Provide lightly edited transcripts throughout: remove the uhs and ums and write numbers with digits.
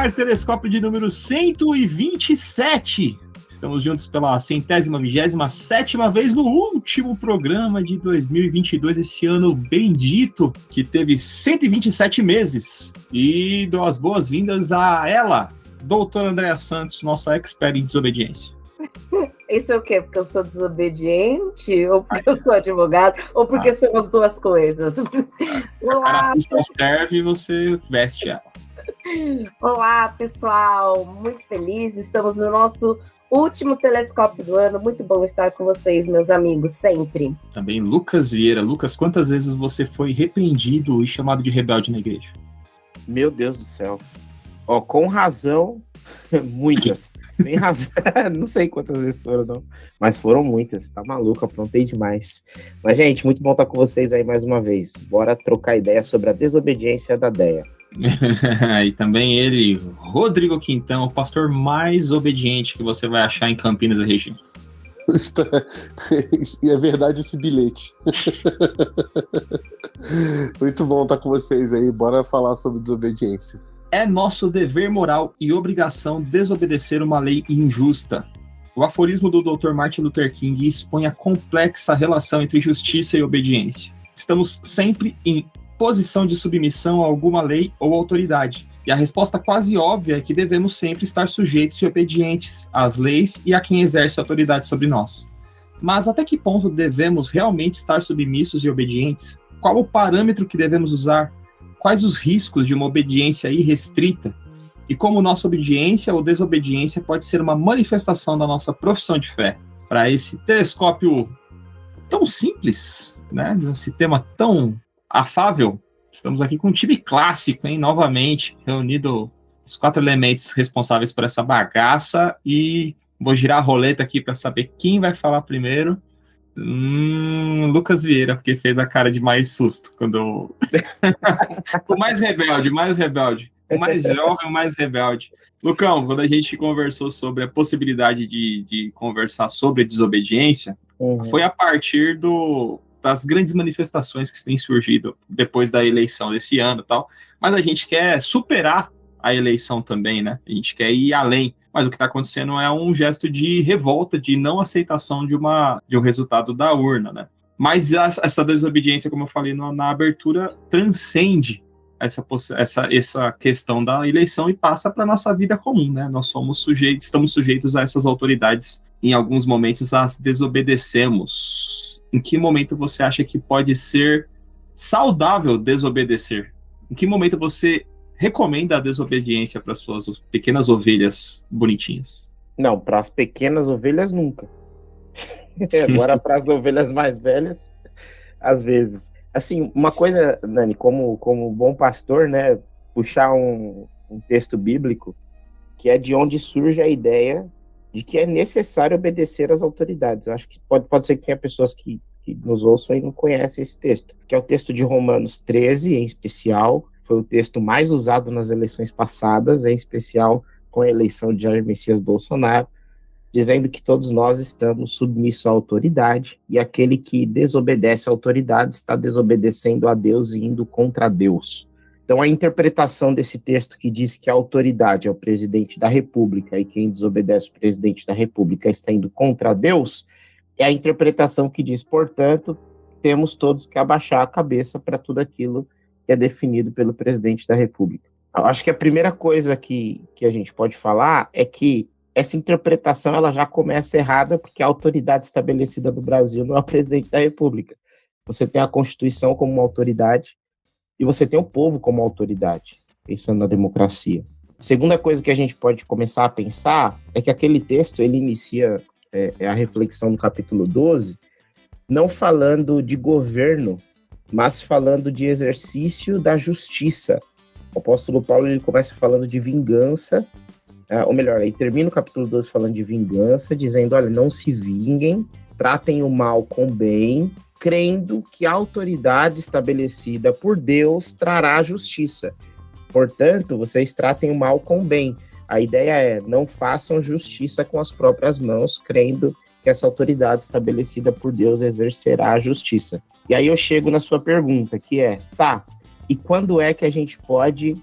ar, telescópio de número 127. Estamos juntos pela 127ª vez no último programa de 2022, esse ano bendito, que teve 127 meses. E dou as boas-vindas a ela, doutora Andréa Santos, nossa expert em desobediência. Isso é o quê? Porque eu sou desobediente? Ou porque eu sou advogado? Ou porque são as duas coisas? Olá, pessoal. Serve e você veste ela. Olá, pessoal. Muito feliz. Estamos no nosso último telescópio do ano. Muito bom estar com vocês, meus amigos, sempre. Também Lucas Vieira. Lucas, quantas vezes você foi repreendido e chamado de rebelde na igreja? Meu Deus do céu. Ó, com razão, muitas. Sem razão, não sei quantas vezes foram, não. Mas foram muitas, tá maluco, aprontei demais. Mas, gente, muito bom estar com vocês aí mais uma vez. Bora trocar ideia sobre a desobediência da Deia. E também ele, Rodrigo Quintão, o pastor mais obediente que você vai achar em Campinas e região. E é verdade esse bilhete. Muito bom estar com vocês aí, bora falar sobre desobediência. É nosso dever moral e obrigação desobedecer uma lei injusta. O aforismo do Dr. Martin Luther King expõe a complexa relação entre justiça e obediência. Estamos sempre em posição de submissão a alguma lei ou autoridade. E a resposta quase óbvia é que devemos sempre estar sujeitos e obedientes às leis e a quem exerce autoridade sobre nós. Mas até que ponto devemos realmente estar submissos e obedientes? Qual o parâmetro que devemos usar? Quais os riscos de uma obediência irrestrita? E como nossa obediência ou desobediência pode ser uma manifestação da nossa profissão de fé? Para esse telescópio tão simples, né? Esse tema tão afável, estamos aqui com um time clássico, hein? Novamente, reunido os 4 elementos responsáveis por essa bagaça, e vou girar a roleta aqui para saber quem vai falar primeiro. Lucas Vieira, porque fez a cara de mais susto quando o mais rebelde, o mais jovem, o mais rebelde. Lucão, quando a gente conversou sobre a possibilidade de conversar sobre a desobediência, foi a partir das grandes manifestações que têm surgido depois da eleição desse ano e tal, mas a gente quer superar a eleição também, né? A gente quer ir além. Mas o que está acontecendo é um gesto de revolta, de não aceitação de um resultado da urna, né? Mas essa desobediência, como eu falei na abertura, transcende essa questão da eleição e passa para a nossa vida comum, né? Nós estamos sujeitos a essas autoridades. Em alguns momentos, as desobedecemos. Em que momento você acha que pode ser saudável desobedecer? Em que momento você recomenda a desobediência para suas pequenas ovelhas bonitinhas? Não, para as pequenas ovelhas nunca. Agora para as ovelhas mais velhas, às vezes. Assim, uma coisa, Nani, como bom pastor, né, puxar um texto bíblico, que é de onde surge a ideia de que é necessário obedecer às autoridades. Acho que pode ser que tenha pessoas que nos ouçam e não conhecem esse texto, que é o texto de Romanos 13, em especial. Foi o texto mais usado nas eleições passadas, em especial com a eleição de Jair Messias Bolsonaro, dizendo que todos nós estamos submissos à autoridade, e aquele que desobedece à autoridade está desobedecendo a Deus e indo contra Deus. Então, a interpretação desse texto que diz que a autoridade é o presidente da República e quem desobedece o presidente da República está indo contra Deus, é a interpretação que diz, portanto, temos todos que abaixar a cabeça para tudo aquilo que é definido pelo presidente da República. Eu acho que a primeira coisa que a gente pode falar é que essa interpretação ela já começa errada, porque a autoridade estabelecida no Brasil não é o presidente da República. Você tem a Constituição como uma autoridade e você tem o povo como autoridade, pensando na democracia. A segunda coisa que a gente pode começar a pensar é que aquele texto ele inicia a reflexão no capítulo 12, não falando de governo, mas falando de exercício da justiça. O apóstolo Paulo ele começa falando de vingança, ou melhor, ele termina o capítulo 12 falando de vingança, dizendo, olha, não se vinguem, tratem o mal com bem, crendo que a autoridade estabelecida por Deus trará justiça. Portanto, vocês tratem o mal com bem. A ideia é, não façam justiça com as próprias mãos, crendo que essa autoridade estabelecida por Deus exercerá a justiça. E aí eu chego na sua pergunta, que é, e quando é que a gente pode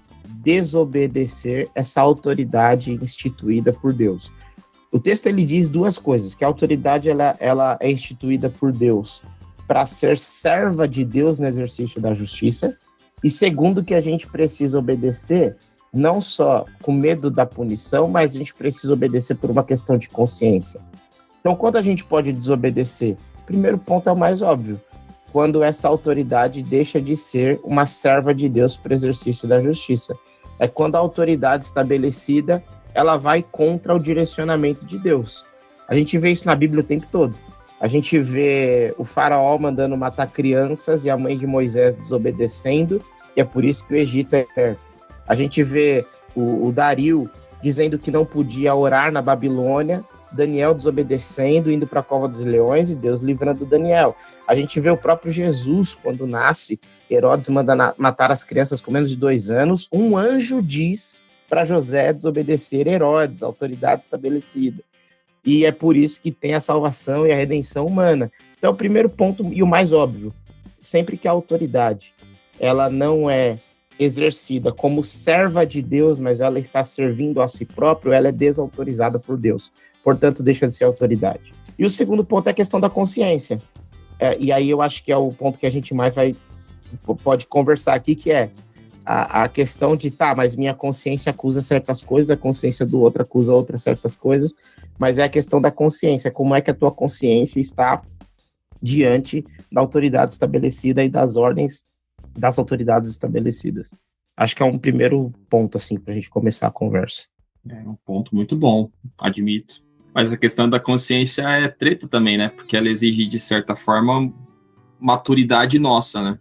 desobedecer essa autoridade instituída por Deus. O texto ele diz duas coisas, que a autoridade ela é instituída por Deus para ser serva de Deus no exercício da justiça, e segundo, que a gente precisa obedecer não só com medo da punição, mas a gente precisa obedecer por uma questão de consciência. Então, quando a gente pode desobedecer? O primeiro ponto é o mais óbvio, quando essa autoridade deixa de ser uma serva de Deus para o exercício da justiça. É quando a autoridade estabelecida ela vai contra o direcionamento de Deus. A gente vê isso na Bíblia o tempo todo. A gente vê o faraó mandando matar crianças e a mãe de Moisés desobedecendo, e é por isso que o Egito é perto. A gente vê o Dario dizendo que não podia orar na Babilônia, Daniel desobedecendo, indo para a cova dos leões e Deus livrando Daniel. A gente vê o próprio Jesus, quando nasce, Herodes manda matar as crianças com menos de 2 anos, um anjo diz para José desobedecer Herodes, a autoridade estabelecida. E é por isso que tem a salvação e a redenção humana. Então, o primeiro ponto, e o mais óbvio, sempre que a autoridade ela não é exercida como serva de Deus, mas ela está servindo a si próprio, ela é desautorizada por Deus. Portanto, deixa de ser autoridade. E o segundo ponto é a questão da consciência. E aí eu acho que é o ponto que a gente mais pode conversar aqui, que é a questão de, mas minha consciência acusa certas coisas, a consciência do outro acusa outras certas coisas, mas é a questão da consciência, como é que a tua consciência está diante da autoridade estabelecida e das ordens das autoridades estabelecidas. Acho que é um primeiro ponto, assim, para a gente começar a conversa. É um ponto muito bom, admito. Mas a questão da consciência é treta também, né? Porque ela exige, de certa forma, maturidade nossa, né?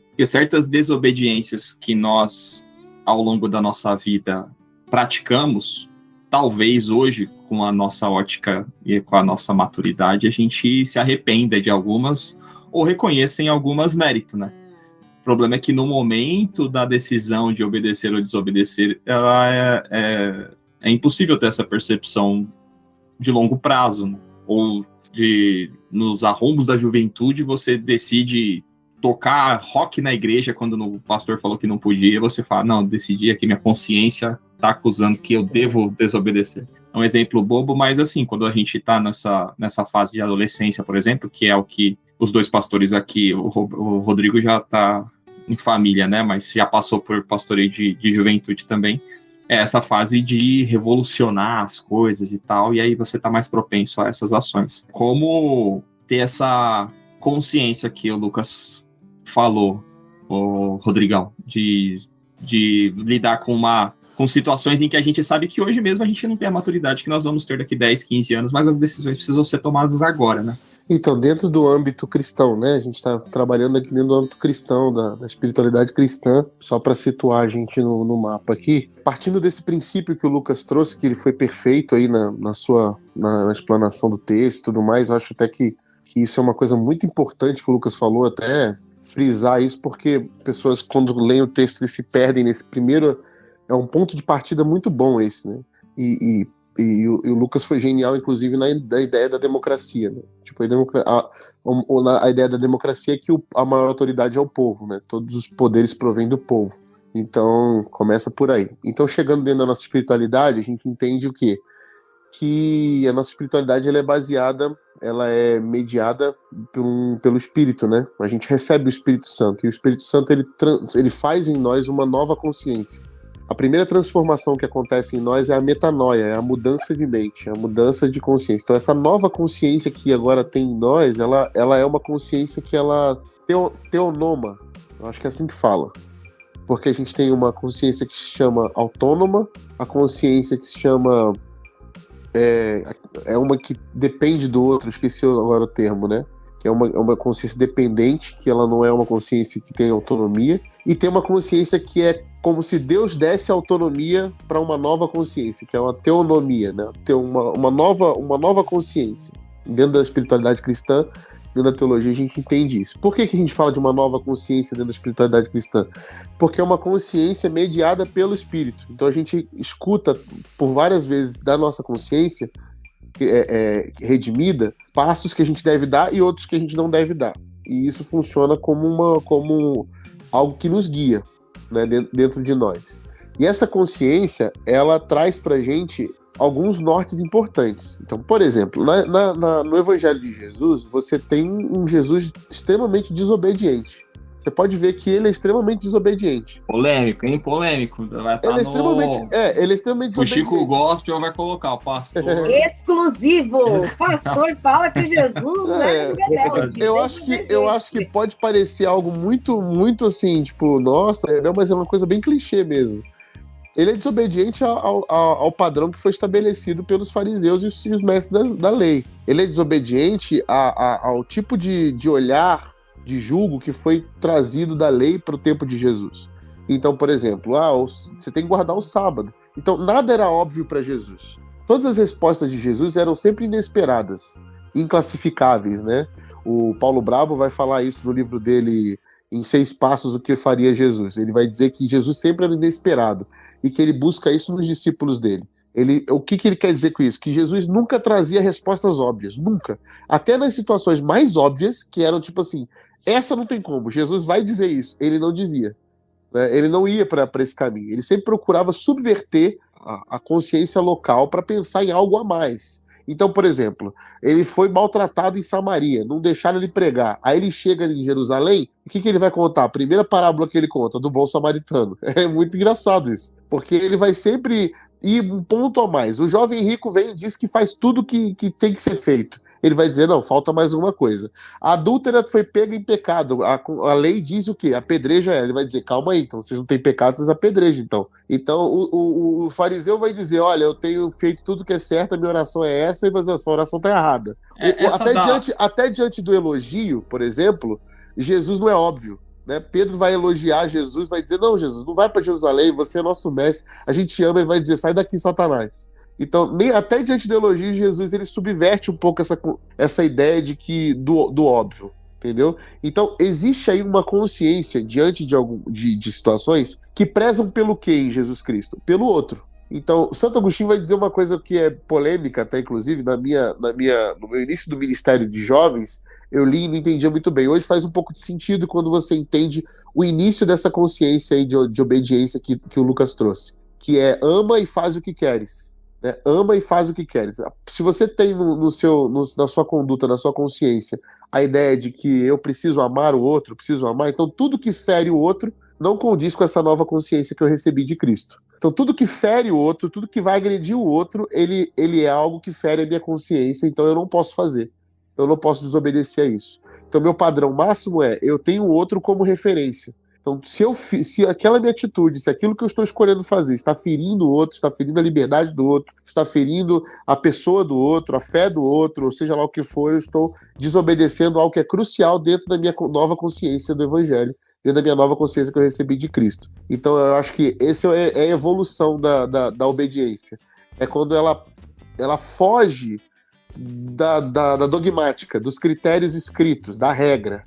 Porque certas desobediências que nós, ao longo da nossa vida, praticamos, talvez hoje, com a nossa ótica e com a nossa maturidade, a gente se arrependa de algumas ou reconheça em algumas mérito, né? O problema é que no momento da decisão de obedecer ou desobedecer, ela é impossível ter essa percepção de longo prazo, né? Ou nos arrombos da juventude, você decide tocar rock na igreja quando o pastor falou que não podia, você fala, não, decidi aqui, minha consciência está acusando que eu devo desobedecer. É um exemplo bobo, mas assim, quando a gente está nessa fase de adolescência, por exemplo, que é o que os dois pastores aqui, o Rodrigo já está em família, né, mas já passou por pastoreio de juventude também, é essa fase de revolucionar as coisas e tal, e aí você está mais propenso a essas ações. Como ter essa consciência que o Lucas falou, o Rodrigão, de lidar com situações em que a gente sabe que hoje mesmo a gente não tem a maturidade que nós vamos ter daqui 10, 15 anos, mas as decisões precisam ser tomadas agora, né? Então, dentro do âmbito cristão, né? A gente está trabalhando aqui dentro do âmbito cristão, da espiritualidade cristã, só para situar a gente no mapa aqui. Partindo desse princípio que o Lucas trouxe, que ele foi perfeito aí na explanação do texto e tudo mais, eu acho até que isso é uma coisa muito importante que o Lucas falou, até frisar isso, porque pessoas, quando leem o texto, eles se perdem nesse primeiro. É um ponto de partida muito bom esse, né? E o Lucas foi genial, inclusive, na ideia da democracia, né? Tipo, a ideia da democracia é que a maior autoridade é o povo, né? Todos os poderes provêm do povo. Então, começa por aí. Então, chegando dentro da nossa espiritualidade, a gente entende o quê? Que a nossa espiritualidade ela é mediada pelo Espírito, né? A gente recebe o Espírito Santo, e o Espírito Santo ele faz em nós uma nova consciência. A primeira transformação que acontece em nós é a metanoia, é a mudança de mente, é a mudança de consciência. Então essa nova consciência que agora tem em nós, ela é uma consciência que ela teonoma, eu acho que é assim que fala. Porque a gente tem uma consciência que se chama autônoma, a consciência que se chama é uma que depende do outro, esqueci agora o termo, né? Que é uma consciência dependente, que ela não é uma consciência que tem autonomia, e tem uma consciência que é como se Deus desse autonomia para uma nova consciência, que é uma teonomia, né? Ter uma nova consciência. Dentro da espiritualidade cristã, dentro da teologia, a gente entende isso. Por que a gente fala de uma nova consciência dentro da espiritualidade cristã? Porque é uma consciência mediada pelo Espírito. Então a gente escuta por várias vezes da nossa consciência redimida, passos que a gente deve dar e outros que a gente não deve dar. E isso funciona como algo que nos guia, né, dentro de nós. E essa consciência, ela traz pra gente alguns nortes importantes. Então, por exemplo, no Evangelho de Jesus, você tem um Jesus extremamente desobediente. Você pode ver que ele é extremamente desobediente. Polêmico, hein? Polêmico. Vai Ele é extremamente O desobediente. Chico Gospel vai colocar o pastor. Exclusivo! O pastor fala que Jesus é rebelde. Eu acho que pode parecer algo muito, muito assim, tipo, nossa, mas é uma coisa bem clichê mesmo. Ele é desobediente ao padrão que foi estabelecido pelos fariseus e os mestres da lei. Ele é desobediente ao tipo de olhar, de julgo que foi trazido da lei para o tempo de Jesus. Então, por exemplo, você tem que guardar o sábado. Então, nada era óbvio para Jesus. Todas as respostas de Jesus eram sempre inesperadas, inclassificáveis, né? O Paulo Brabo vai falar isso no livro dele, Em 6 Passos, o que faria Jesus. Ele vai dizer que Jesus sempre era inesperado e que ele busca isso nos discípulos dele. O que ele quer dizer com isso? Que Jesus nunca trazia respostas óbvias, nunca. Até nas situações mais óbvias, que eram tipo assim, essa não tem como, Jesus vai dizer isso. Ele não dizia. Né? Ele não ia para esse caminho. Ele sempre procurava subverter a consciência local para pensar em algo a mais. Então, por exemplo, ele foi maltratado em Samaria, não deixaram ele pregar. Aí ele chega em Jerusalém, o que ele vai contar? A primeira parábola que ele conta, do bom samaritano. É muito engraçado isso, porque ele vai sempre ir um ponto a mais. O jovem rico vem e diz que faz tudo que tem que ser feito. Ele vai dizer, não, falta mais uma coisa. A adúltera foi pega em pecado. A lei diz o quê? Apedreja ela. Ele vai dizer, calma aí, então vocês não têm pecado, vocês apedrejam, então. Então o fariseu vai dizer, olha, eu tenho feito tudo que é certo, a minha oração é essa, e vai dizer, a sua oração está errada. Até diante do elogio, por exemplo, Jesus não é óbvio. Né? Pedro vai elogiar Jesus, vai dizer, não, Jesus, não vai para Jerusalém, você é nosso mestre, a gente ama, ele vai dizer, sai daqui, Satanás. Então, até diante do elogio de Jesus, ele subverte um pouco essa ideia do óbvio, entendeu? Então, existe aí uma consciência diante de situações que prezam pelo quê em Jesus Cristo? Pelo outro. Então, Santo Agostinho vai dizer uma coisa que é polêmica, até inclusive, no meu início do ministério de jovens, eu li e não entendia muito bem. Hoje faz um pouco de sentido quando você entende o início dessa consciência aí de obediência que o Lucas trouxe, que é ama e faz o que queres. Ama e faz o que queres. Se você tem na sua conduta, na sua consciência, a ideia de que eu preciso amar o outro, então tudo que fere o outro não condiz com essa nova consciência que eu recebi de Cristo. Então tudo que fere o outro, tudo que vai agredir o outro, ele é algo que fere a minha consciência, então eu não posso fazer. Eu não posso desobedecer a isso. Então meu padrão máximo é, eu tenho o outro como referência. Então, se aquela minha atitude, se aquilo que eu estou escolhendo fazer está ferindo o outro, está ferindo a liberdade do outro, está ferindo a pessoa do outro, a fé do outro, ou seja lá o que for, eu estou desobedecendo algo que é crucial dentro da minha nova consciência do Evangelho, dentro da minha nova consciência que eu recebi de Cristo. Então, eu acho que essa é a evolução da obediência. É quando ela foge da dogmática, dos critérios escritos, da regra.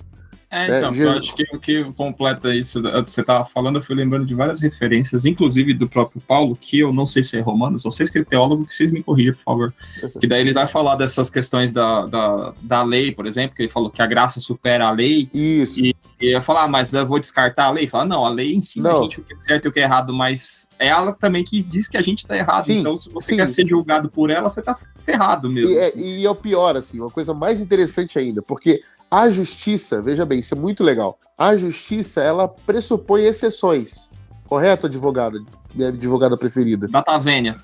Então, eu acho que o que completa isso, você estava falando, eu fui lembrando de várias referências, inclusive do próprio Paulo, que eu não sei se é romano, só sei se é teólogo, que vocês me corrijam, por favor. Que daí ele vai falar dessas questões da lei, por exemplo, que ele falou que a graça supera a lei. Isso. E eu falar, mas eu vou descartar a lei? Fala, não, a lei ensina a gente o que é certo e o que é errado, mas é ela também que diz que a gente está errado. Sim, então, se você quer ser julgado por ela, você está ferrado mesmo. E é o pior, assim, uma coisa mais interessante ainda, porque a justiça, veja bem, isso é muito legal. A justiça, ela pressupõe exceções. Correto, advogada? Minha advogada preferida. Da Tavênia.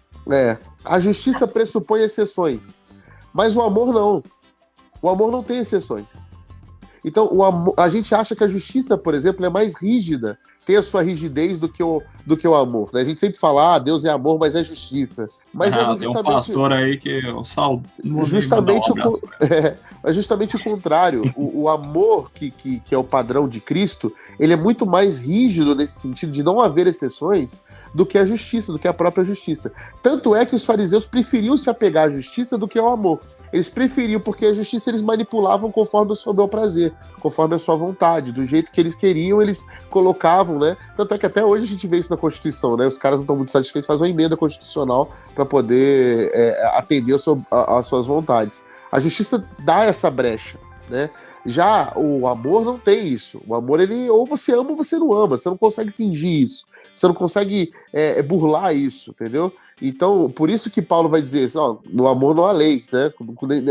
A justiça pressupõe exceções. Mas o amor não. O amor não tem exceções. Então, a gente acha que a justiça, por exemplo, é mais rígida, tem a sua rigidez do que o amor. Né? A gente sempre fala, Deus é amor, mas é justiça. Mas é justamente... Tem um pastor aí que eu salvo. É justamente o contrário. O amor, que é o padrão de Cristo, ele é muito mais rígido nesse sentido de não haver exceções do que a justiça, do que a própria justiça. Tanto é que os fariseus preferiam se apegar à justiça do que ao amor. Eles preferiam, porque a justiça eles manipulavam conforme o seu bel prazer, conforme a sua vontade, do jeito que eles queriam, eles colocavam, né? Tanto é que até hoje a gente vê isso na Constituição, né? Os caras não estão muito satisfeitos, fazem uma emenda constitucional para poder atender às suas vontades. A justiça dá essa brecha, né? Já o amor não tem isso. O amor, ele ou você ama ou você não ama, você não consegue fingir isso. você não consegue burlar isso, entendeu? Então, por isso que Paulo vai dizer assim, no amor não há lei, né?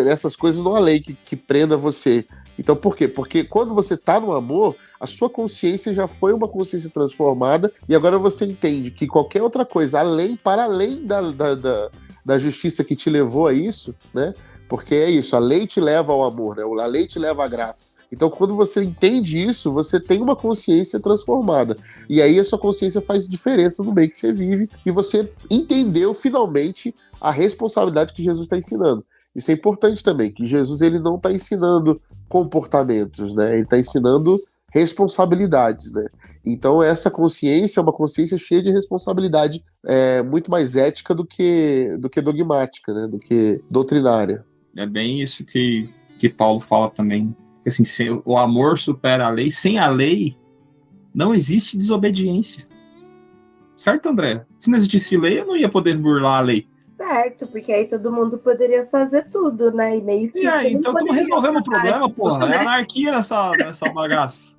Nessas coisas não há lei que prenda você. Então, por quê? Porque quando você está no amor, a sua consciência já foi uma consciência transformada e agora você entende que qualquer outra coisa, para além da justiça que te levou a isso, né? Porque é isso, a lei te leva ao amor, né? A lei te leva à graça. Então, quando você entende isso, você tem uma consciência transformada. E aí a sua consciência faz diferença no meio que você vive e você entendeu finalmente a responsabilidade que Jesus está ensinando. Isso é importante também, que Jesus ele não está ensinando comportamentos, né? Ele está ensinando responsabilidades, né? Então essa consciência é uma consciência cheia de responsabilidade, muito mais ética do que dogmática, né? Do que doutrinária. É bem isso que Paulo fala também. Assim, o amor supera a lei. Sem a lei, não existe desobediência. Certo, André? Se não existisse lei, eu não ia poder burlar a lei. Certo, porque aí todo mundo poderia fazer tudo, né? E meio que. E aí, então como resolvemos o problema, porra? Né? É anarquia nessa bagaça.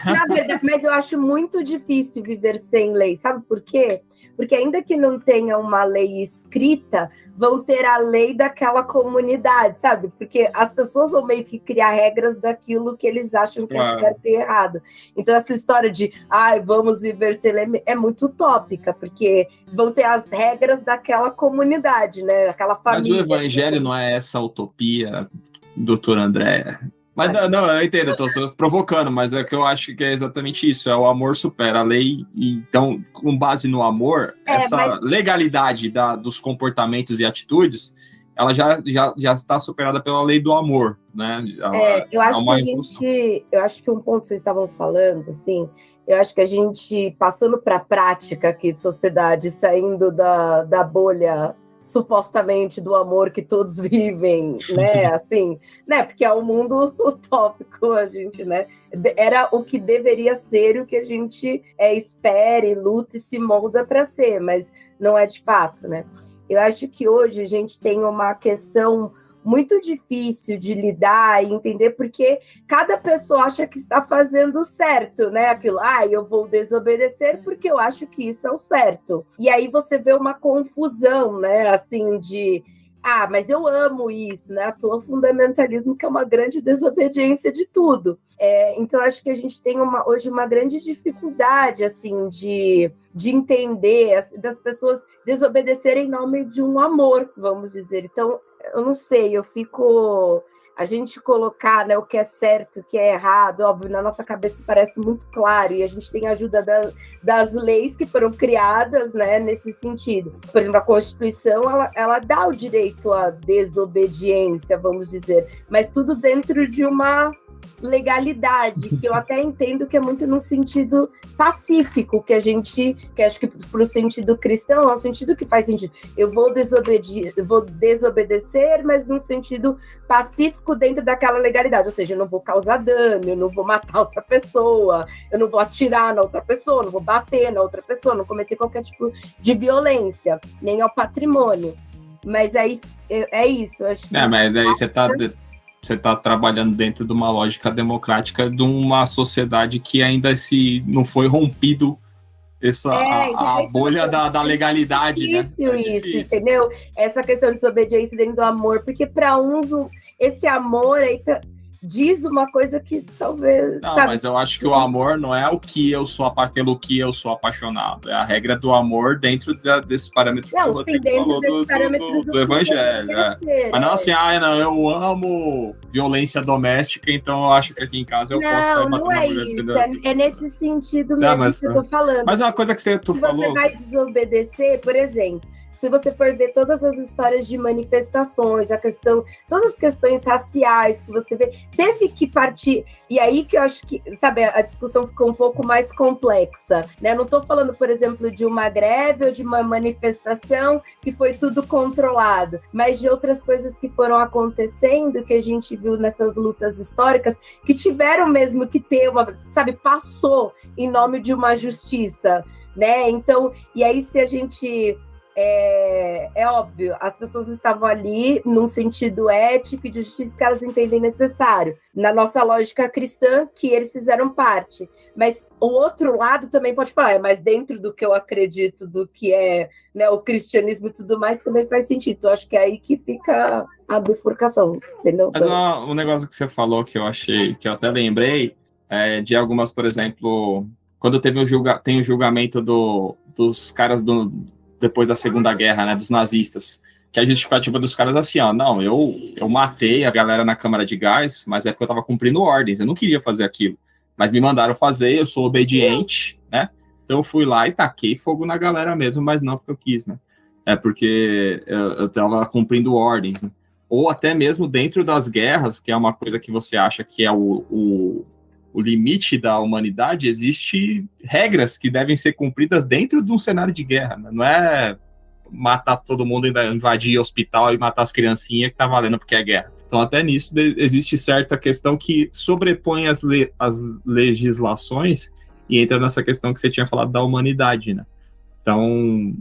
Na verdade, mas eu acho muito difícil viver sem lei. Sabe por quê? Porque ainda que não tenha uma lei escrita, vão ter a lei daquela comunidade, sabe? Porque as pessoas vão meio que criar regras daquilo que eles acham que é certo e errado. Então essa história de, vamos viver sem lei, é muito utópica, porque vão ter as regras daquela comunidade, né? Aquela família. Mas o evangelho não é essa utopia, doutor André. Mas não, eu entendo, eu estou provocando, mas é que eu acho que é exatamente isso, o amor supera a lei, e então, com base no amor, essa legalidade dos comportamentos e atitudes, ela já está superada pela lei do amor, né? Eu acho que um ponto que vocês estavam falando, assim, eu acho que a gente, passando para a prática aqui de sociedade, saindo da bolha supostamente do amor que todos vivem, né, assim, né, porque é um mundo utópico, a gente, né, era o que deveria ser, o que a gente espera e luta e se molda para ser, mas não é de fato, né. Eu acho que hoje a gente tem uma questão muito difícil de lidar e entender, porque cada pessoa acha que está fazendo certo, né? Aquilo, eu vou desobedecer porque eu acho que isso é o certo. E aí você vê uma confusão, né? Assim, de, mas eu amo isso, né? O fundamentalismo, que é uma grande desobediência de tudo. Então, acho que a gente tem hoje uma grande dificuldade, assim, de entender, das pessoas desobedecerem em nome de um amor, vamos dizer. Então, eu não sei, a gente colocar, né, o que é certo, o que é errado, óbvio, na nossa cabeça parece muito claro, e a gente tem a ajuda das leis que foram criadas, né, nesse sentido. Por exemplo, a Constituição, ela dá o direito à desobediência, vamos dizer, mas tudo dentro de uma legalidade, que eu até entendo que é muito no sentido pacífico, que acho que para o sentido cristão é um sentido que faz sentido. Eu vou desobedecer, mas num sentido pacífico dentro daquela legalidade, ou seja, eu não vou causar dano, eu não vou matar outra pessoa, eu não vou atirar na outra pessoa, não vou bater na outra pessoa, não cometer qualquer tipo de violência, nem ao patrimônio. Mas aí é isso, acho que... mas aí você está trabalhando dentro de uma lógica democrática de uma sociedade que ainda não foi rompido a bolha da legalidade. Difícil, né? Difícil isso, entendeu? Essa questão de desobediência dentro do amor, porque para uns esse amor aí diz uma coisa que talvez... Não, mas eu acho que o amor não é pelo que eu sou apaixonado. É a regra do amor dentro desse parâmetro que o Rodrigo falou do evangelho. Mas não assim, eu amo violência doméstica, então eu acho que aqui em casa eu posso... Não é isso. É nesse sentido mesmo que eu tô falando. Mas uma coisa que tu falou... Você vai desobedecer, por exemplo... Se você for ver todas as histórias de manifestações, todas as questões raciais que você vê, teve que partir. E aí que eu acho que, sabe, a discussão ficou um pouco mais complexa, né? Eu não estou falando, por exemplo, de uma greve ou de uma manifestação que foi tudo controlado, mas de outras coisas que foram acontecendo, que a gente viu nessas lutas históricas, que tiveram mesmo que ter passou em nome de uma justiça, né? Então, e aí se a gente é óbvio, as pessoas estavam ali num sentido ético e de justiça que elas entendem necessário. Na nossa lógica cristã, que eles fizeram parte. Mas o outro lado também pode falar, mas dentro do que eu acredito, do que é, né, o cristianismo e tudo mais, também faz sentido. Eu acho que é aí que fica a bifurcação, entendeu? Mas um negócio que você falou que eu achei, que eu até lembrei, de algumas, por exemplo, quando tem o julgamento dos caras depois da Segunda Guerra, né, dos nazistas, que a justificativa dos caras é assim, ó, não, eu matei a galera na câmara de gás, mas é porque eu tava cumprindo ordens, eu não queria fazer aquilo, mas me mandaram fazer, eu sou obediente, né, então eu fui lá e taquei fogo na galera mesmo, mas não porque eu quis, né, é porque eu tava cumprindo ordens, né, ou até mesmo dentro das guerras, que é uma coisa que você acha que é o limite da humanidade, existe regras que devem ser cumpridas dentro de um cenário de guerra, né? Não é matar todo mundo, invadir hospital e matar as criancinhas que tá valendo porque é guerra. Então até nisso existe certa questão que sobrepõe as legislações e entra nessa questão que você tinha falado da humanidade, né? Então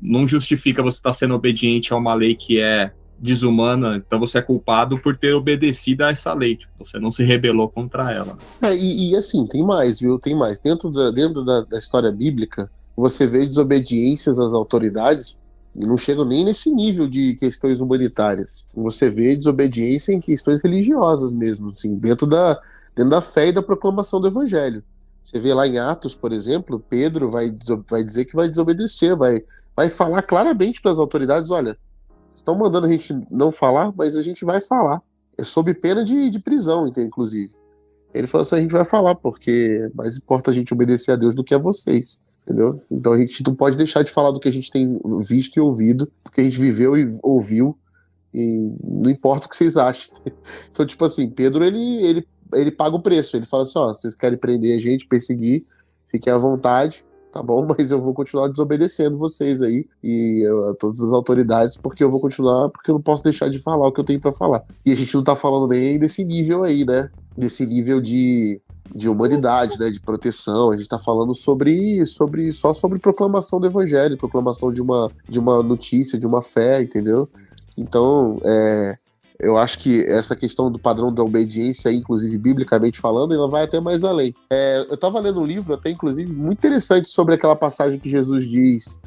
não justifica você estar sendo obediente a uma lei que é desumana, então você é culpado por ter obedecido a essa lei, tipo, você não se rebelou contra ela. E assim, tem mais, viu? Tem mais. Dentro da história bíblica, você vê desobediências às autoridades e não chegam nem nesse nível de questões humanitárias. Você vê desobediência em questões religiosas mesmo, assim, dentro da fé e da proclamação do evangelho. Você vê lá em Atos, por exemplo, Pedro vai dizer que vai desobedecer, vai falar claramente para as autoridades, olha, vocês estão mandando a gente não falar, mas a gente vai falar. É sob pena de prisão, inclusive. Ele falou assim, a gente vai falar, porque mais importa a gente obedecer a Deus do que a vocês, entendeu? Então a gente não pode deixar de falar do que a gente tem visto e ouvido, do que a gente viveu e ouviu, e não importa o que vocês achem. Então, tipo assim, Pedro, ele paga o preço. Ele fala assim, ó, vocês querem prender a gente, perseguir, fiquem à vontade, tá bom? Mas eu vou continuar desobedecendo vocês aí e a todas as autoridades, porque eu vou continuar, porque eu não posso deixar de falar o que eu tenho pra falar. E a gente não tá falando nem desse nível aí, né? Desse nível de humanidade, né? De proteção. A gente tá falando só sobre proclamação do evangelho, proclamação de uma notícia, de uma fé, entendeu? Então, eu acho que essa questão do padrão da obediência, inclusive biblicamente falando, ela vai até mais além. Eu estava lendo um livro, até inclusive, muito interessante sobre aquela passagem que Jesus diz,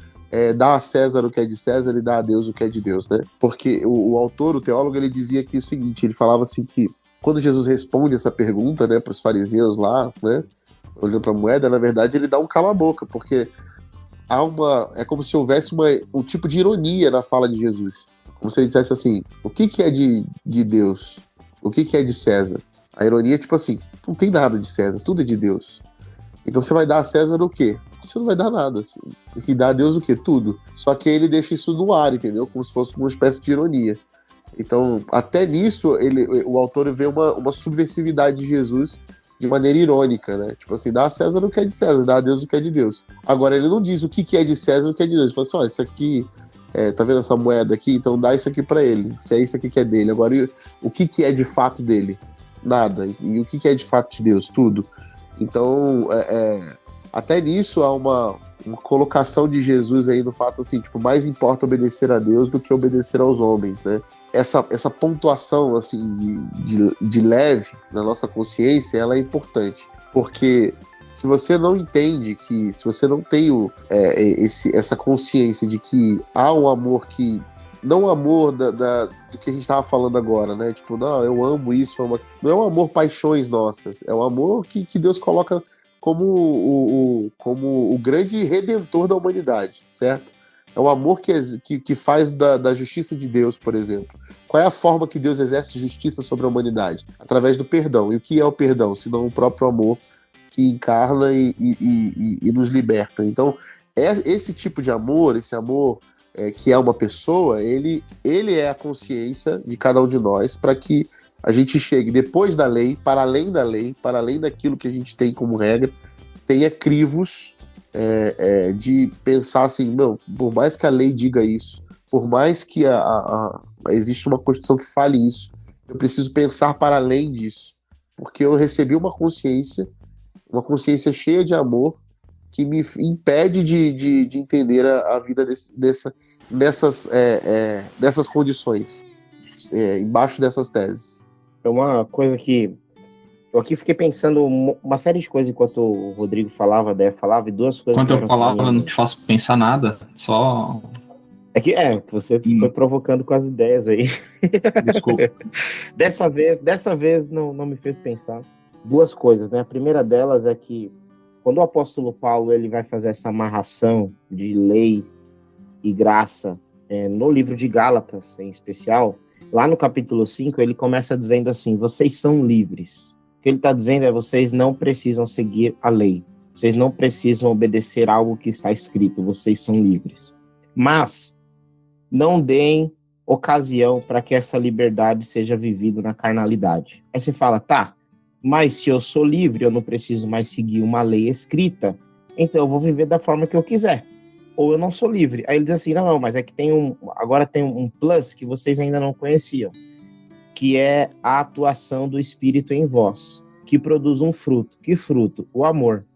dá a César o que é de César e dá a Deus o que é de Deus, né? Porque o autor, o teólogo, ele dizia aqui o seguinte, ele falava assim que quando Jesus responde essa pergunta, né, para os fariseus lá, né, olhando para a moeda, na verdade ele dá um cala-boca, porque é como se houvesse um tipo de ironia na fala de Jesus. Como se ele dissesse assim, o que é de Deus? O que é de César? A ironia é tipo assim, não tem nada de César, tudo é de Deus. Então você vai dar a César o quê? Você não vai dar nada. E dá a Deus o quê? Tudo. Só que ele deixa isso no ar, entendeu? Como se fosse uma espécie de ironia. Então, até nisso, o autor vê uma subversividade de Jesus de maneira irônica, né? Tipo assim, dá a César o que é de César, dá a Deus o que é de Deus. Agora, ele não diz o que é de César e o que é de Deus. Ele fala assim, ó, isso aqui... tá vendo essa moeda aqui? Então dá isso aqui pra ele. Se é isso aqui que é dele. Agora, o que é de fato dele? Nada. E o que é de fato de Deus? Tudo. Então, até nisso há uma colocação de Jesus aí no fato assim, tipo, mais importa obedecer a Deus do que obedecer aos homens, né? Essa pontuação assim de leve na nossa consciência, ela é importante. Porque se você não entende se você não tem essa consciência de que há um amor que... Não o amor do que a gente estava falando agora, né? Tipo, não, eu amo isso. Não é um amor paixões nossas. É um amor que Deus coloca como o grande redentor da humanidade, certo? É um amor que faz da justiça de Deus, por exemplo. Qual é a forma que Deus exerce justiça sobre a humanidade? Através do perdão. E o que é o perdão? Senão o próprio amor que encarna e nos liberta. Então, esse tipo de amor, esse amor que é uma pessoa, ele é a consciência de cada um de nós para que a gente chegue depois da lei, para além daquilo que a gente tem como regra, tenha crivos de pensar assim, não, por mais que a lei diga isso, por mais que existe uma Constituição que fale isso, eu preciso pensar para além disso, porque eu recebi uma consciência cheia de amor que me impede de entender a vida dessas condições, embaixo dessas teses? É uma coisa que eu aqui fiquei pensando uma série de coisas enquanto o Rodrigo falava, a Déia falava, e duas coisas. Enquanto eu falava, eu não te faço pensar nada, só... Você foi provocando com as ideias aí. Desculpa. Dessa vez não me fez pensar. Duas coisas, né? A primeira delas é que quando o apóstolo Paulo ele vai fazer essa amarração de lei e graça no livro de Gálatas, em especial, lá no capítulo 5, ele começa dizendo assim, vocês são livres. O que ele está dizendo é, vocês não precisam seguir a lei. Vocês não precisam obedecer algo que está escrito. Vocês são livres. Mas não deem ocasião para que essa liberdade seja vivida na carnalidade. Aí você fala, tá, mas se eu sou livre, eu não preciso mais seguir uma lei escrita, então eu vou viver da forma que eu quiser. Ou eu não sou livre. Aí ele diz assim, não, mas é que agora tem um plus que vocês ainda não conheciam, que é a atuação do Espírito em vós, que produz um fruto. Que fruto? O amor.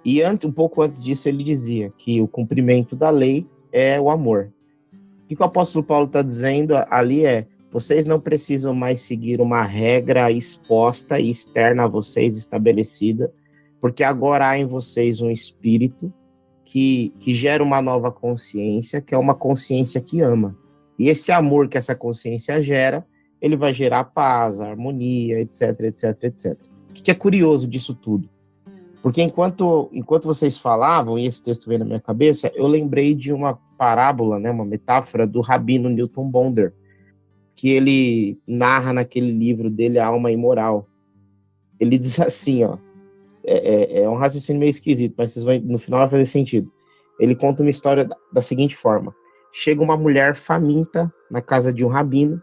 E um pouco antes disso ele dizia que o cumprimento da lei é o amor. O que o apóstolo Paulo está dizendo ali vocês não precisam mais seguir uma regra exposta e externa a vocês, estabelecida, porque agora há em vocês um espírito que gera uma nova consciência, que é uma consciência que ama. E esse amor que essa consciência gera, ele vai gerar paz, harmonia, etc, etc, etc. O que é curioso disso tudo? Porque enquanto vocês falavam, e esse texto veio na minha cabeça, eu lembrei de uma parábola, né, uma metáfora do Rabino Newton Bonder, que ele narra naquele livro dele, A Alma Imoral. Ele diz assim, é um raciocínio meio esquisito, mas no final vai fazer sentido. Ele conta uma história da seguinte forma. Chega uma mulher faminta na casa de um rabino,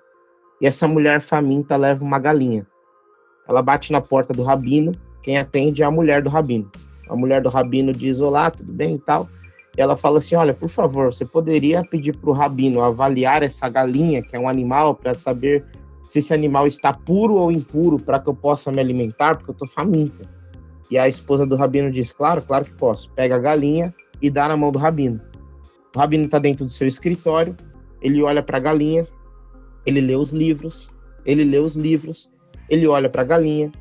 e essa mulher faminta leva uma galinha. Ela bate na porta do rabino, quem atende é a mulher do rabino. A mulher do rabino diz, olá, tudo bem e tal. E ela fala assim, olha, por favor, você poderia pedir para o rabino avaliar essa galinha, que é um animal, para saber se esse animal está puro ou impuro, para que eu possa me alimentar, porque eu estou faminta. E a esposa do rabino diz, claro que posso. Pega a galinha e dá na mão do rabino. O rabino está dentro do seu escritório, ele olha para a galinha, ele lê os livros, ele olha para a galinha,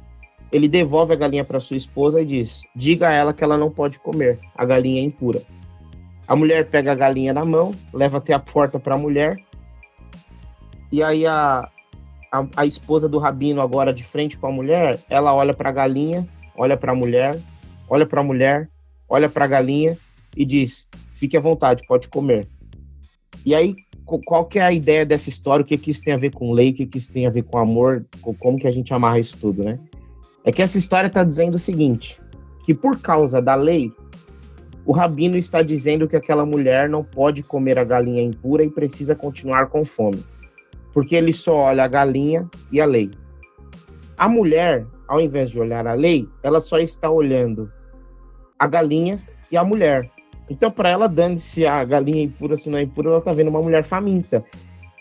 ele devolve a galinha para sua esposa e diz, diga a ela que ela não pode comer, a galinha é impura. A mulher pega a galinha na mão, leva até a porta para a mulher, e aí a esposa do rabino, agora de frente com a mulher, ela olha para a galinha, olha para a mulher, olha para a galinha e diz, fique à vontade, pode comer. E aí, qual que é a ideia dessa história? O que isso tem a ver com lei? O que isso tem a ver com amor? Como que a gente amarra isso tudo, né? É que essa história está dizendo o seguinte, que por causa da lei, o rabino está dizendo que aquela mulher não pode comer a galinha impura e precisa continuar com fome, porque ele só olha a galinha e a lei. A mulher, ao invés de olhar a lei, ela só está olhando a galinha e a mulher. Então, para ela, dane-se a galinha impura, se não é impura, ela está vendo uma mulher faminta.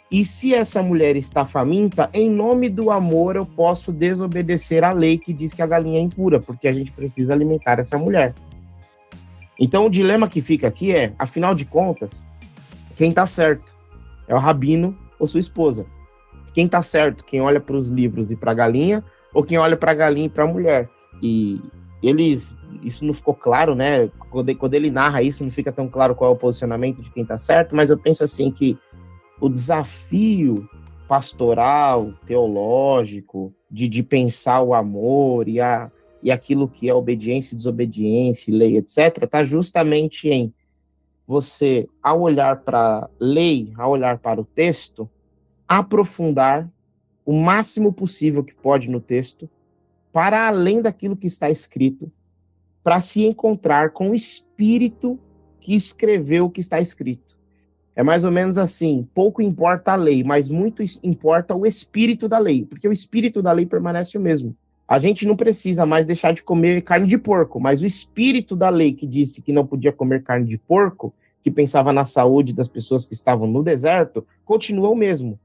E se essa mulher está faminta, em nome do amor eu posso desobedecer a lei que diz que a galinha é impura, porque a gente precisa alimentar essa mulher. Então o dilema que fica aqui é, afinal de contas, quem está certo? É o rabino ou sua esposa? Quem está certo? Quem olha para os livros e para a galinha, ou quem olha para a galinha e para a mulher? E isso não ficou claro, né? Quando ele narra isso, não fica tão claro qual é o posicionamento de quem está certo, mas eu penso assim que o desafio pastoral, teológico, de pensar o amor e aquilo que é obediência, desobediência, lei, etc., está justamente em você, ao olhar para a lei, ao olhar para o texto, aprofundar o máximo possível que pode no texto, para além daquilo que está escrito, para se encontrar com o Espírito que escreveu o que está escrito. É mais ou menos assim, pouco importa a lei, mas muito importa o espírito da lei, porque o espírito da lei permanece o mesmo. A gente não precisa mais deixar de comer carne de porco, mas o espírito da lei que disse que não podia comer carne de porco, que pensava na saúde das pessoas que estavam no deserto, continua o mesmo.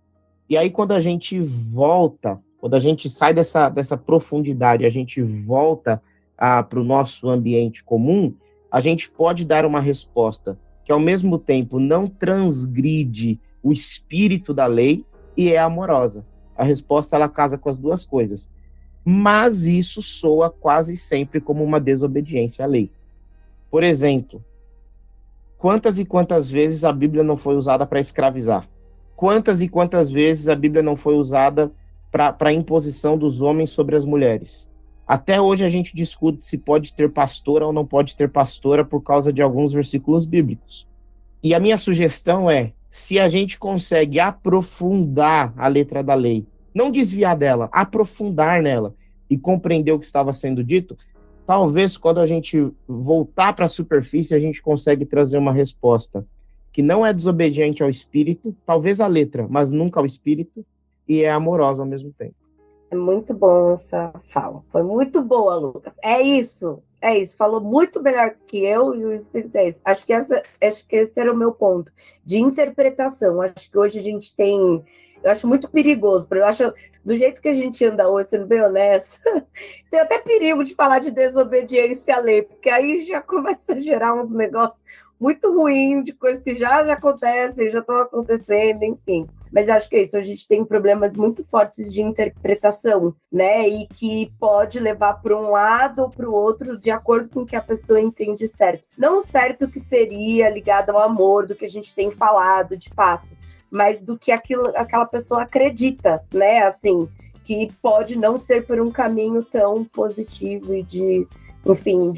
E aí quando a gente volta, quando a gente sai dessa profundidade, a gente volta para o nosso ambiente comum, a gente pode dar uma resposta que ao mesmo tempo não transgride o espírito da lei e é amorosa. A resposta, ela casa com as duas coisas. Mas isso soa quase sempre como uma desobediência à lei. Por exemplo, quantas e quantas vezes a Bíblia não foi usada para escravizar? Quantas e quantas vezes a Bíblia não foi usada para a imposição dos homens sobre as mulheres? Até hoje a gente discute se pode ter pastora ou não pode ter pastora por causa de alguns versículos bíblicos. E a minha sugestão é, se a gente consegue aprofundar a letra da lei, não desviar dela, aprofundar nela e compreender o que estava sendo dito, talvez quando a gente voltar para a superfície, a gente consegue trazer uma resposta que não é desobediente ao espírito, talvez à letra, mas nunca ao espírito, e é amorosa ao mesmo tempo. É muito bom essa fala. Foi muito boa, Lucas. É isso. Falou muito melhor que eu e o Espírito é isso. Acho que esse era o meu ponto de interpretação. Acho que hoje a gente tem... Eu acho muito perigoso, porque eu acho, do jeito que a gente anda hoje, sendo bem honesta, tem até perigo de falar de desobediência à lei, porque aí já começa a gerar uns negócios muito ruins, de coisas que já acontecem, já estão acontecendo, enfim. Mas eu acho que é isso, a gente tem problemas muito fortes de interpretação, né? E que pode levar para um lado ou para o outro, de acordo com o que a pessoa entende certo. Não o certo que seria ligado ao amor, do que a gente tem falado, de fato, mas do que aquela pessoa acredita, né? Assim, que pode não ser por um caminho tão positivo e de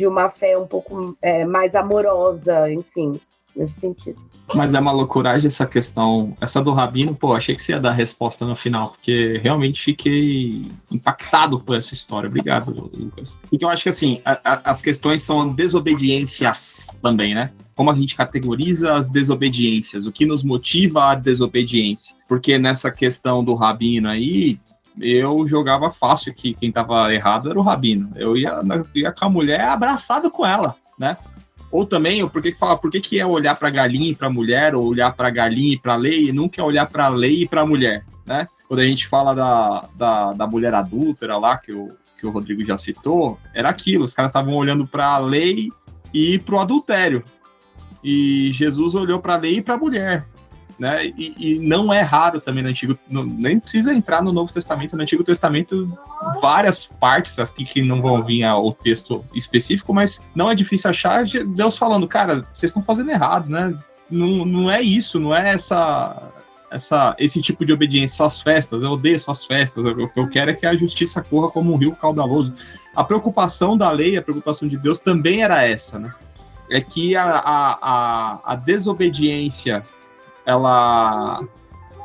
uma fé um pouco mais amorosa, enfim, nesse sentido. Mas é uma loucuragem essa questão, essa do Rabino, achei que você ia dar a resposta no final, porque realmente fiquei impactado por essa história. Obrigado, Lucas. Porque eu acho que, assim, as questões são desobediências também, né? Como a gente categoriza as desobediências, o que nos motiva a desobediência. Porque nessa questão do Rabino aí, eu jogava fácil que quem estava errado era o Rabino. Eu ia com a mulher abraçado com ela, né? Ou também, por que é olhar para a galinha e para a mulher, ou olhar para a galinha e para a lei, e nunca é olhar para a lei e para a mulher, né? Quando a gente fala da mulher adúltera lá, que o Rodrigo já citou, era aquilo, os caras estavam olhando para a lei e para o adultério. E Jesus olhou para a lei e para a mulher, né? E não é raro também no Antigo, nem precisa entrar no Novo Testamento, no Antigo Testamento, várias partes aqui que não vão vir ao texto específico, mas não é difícil achar Deus falando, cara, vocês estão fazendo errado, né? Não é isso, não é esse tipo de obediência, só as festas, eu odeio suas festas, o que eu quero é que a justiça corra como um rio caudaloso. A preocupação da lei, a preocupação de Deus também era essa, né? É que a desobediência, ela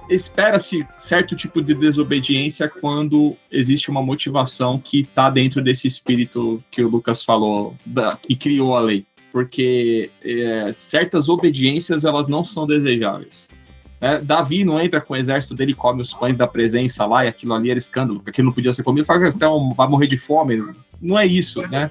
espera-se certo tipo de desobediência quando existe uma motivação que está dentro desse espírito que o Lucas falou, que criou a lei. Porque certas obediências, elas não são desejáveis. Davi não entra com o exército dele e come os pães da presença lá, e aquilo ali era escândalo, porque aquilo não podia ser comido, fala que então vai morrer de fome. Não é isso, né?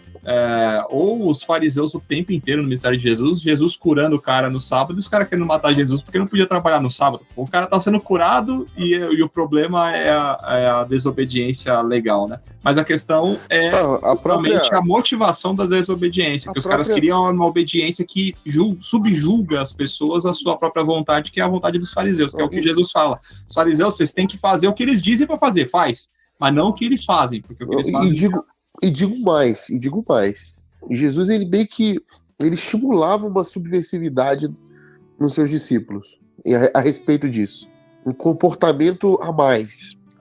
Ou os fariseus o tempo inteiro no ministério de Jesus curando o cara no sábado, e os caras querendo matar Jesus porque não podia trabalhar no sábado. O cara tá sendo curado e o problema é a desobediência legal, né? Mas a questão é justamente a motivação da desobediência, que os caras queriam uma obediência que subjuga as pessoas à sua própria vontade, que é a vontade dos fariseus, que é o que Jesus fala. Os fariseus, vocês têm que fazer o que eles dizem para fazer, faz, mas não o que eles fazem, porque o que eles fazem... E digo mais. Jesus, ele meio que ele estimulava uma subversividade nos seus discípulos a respeito disso. Um comportamento a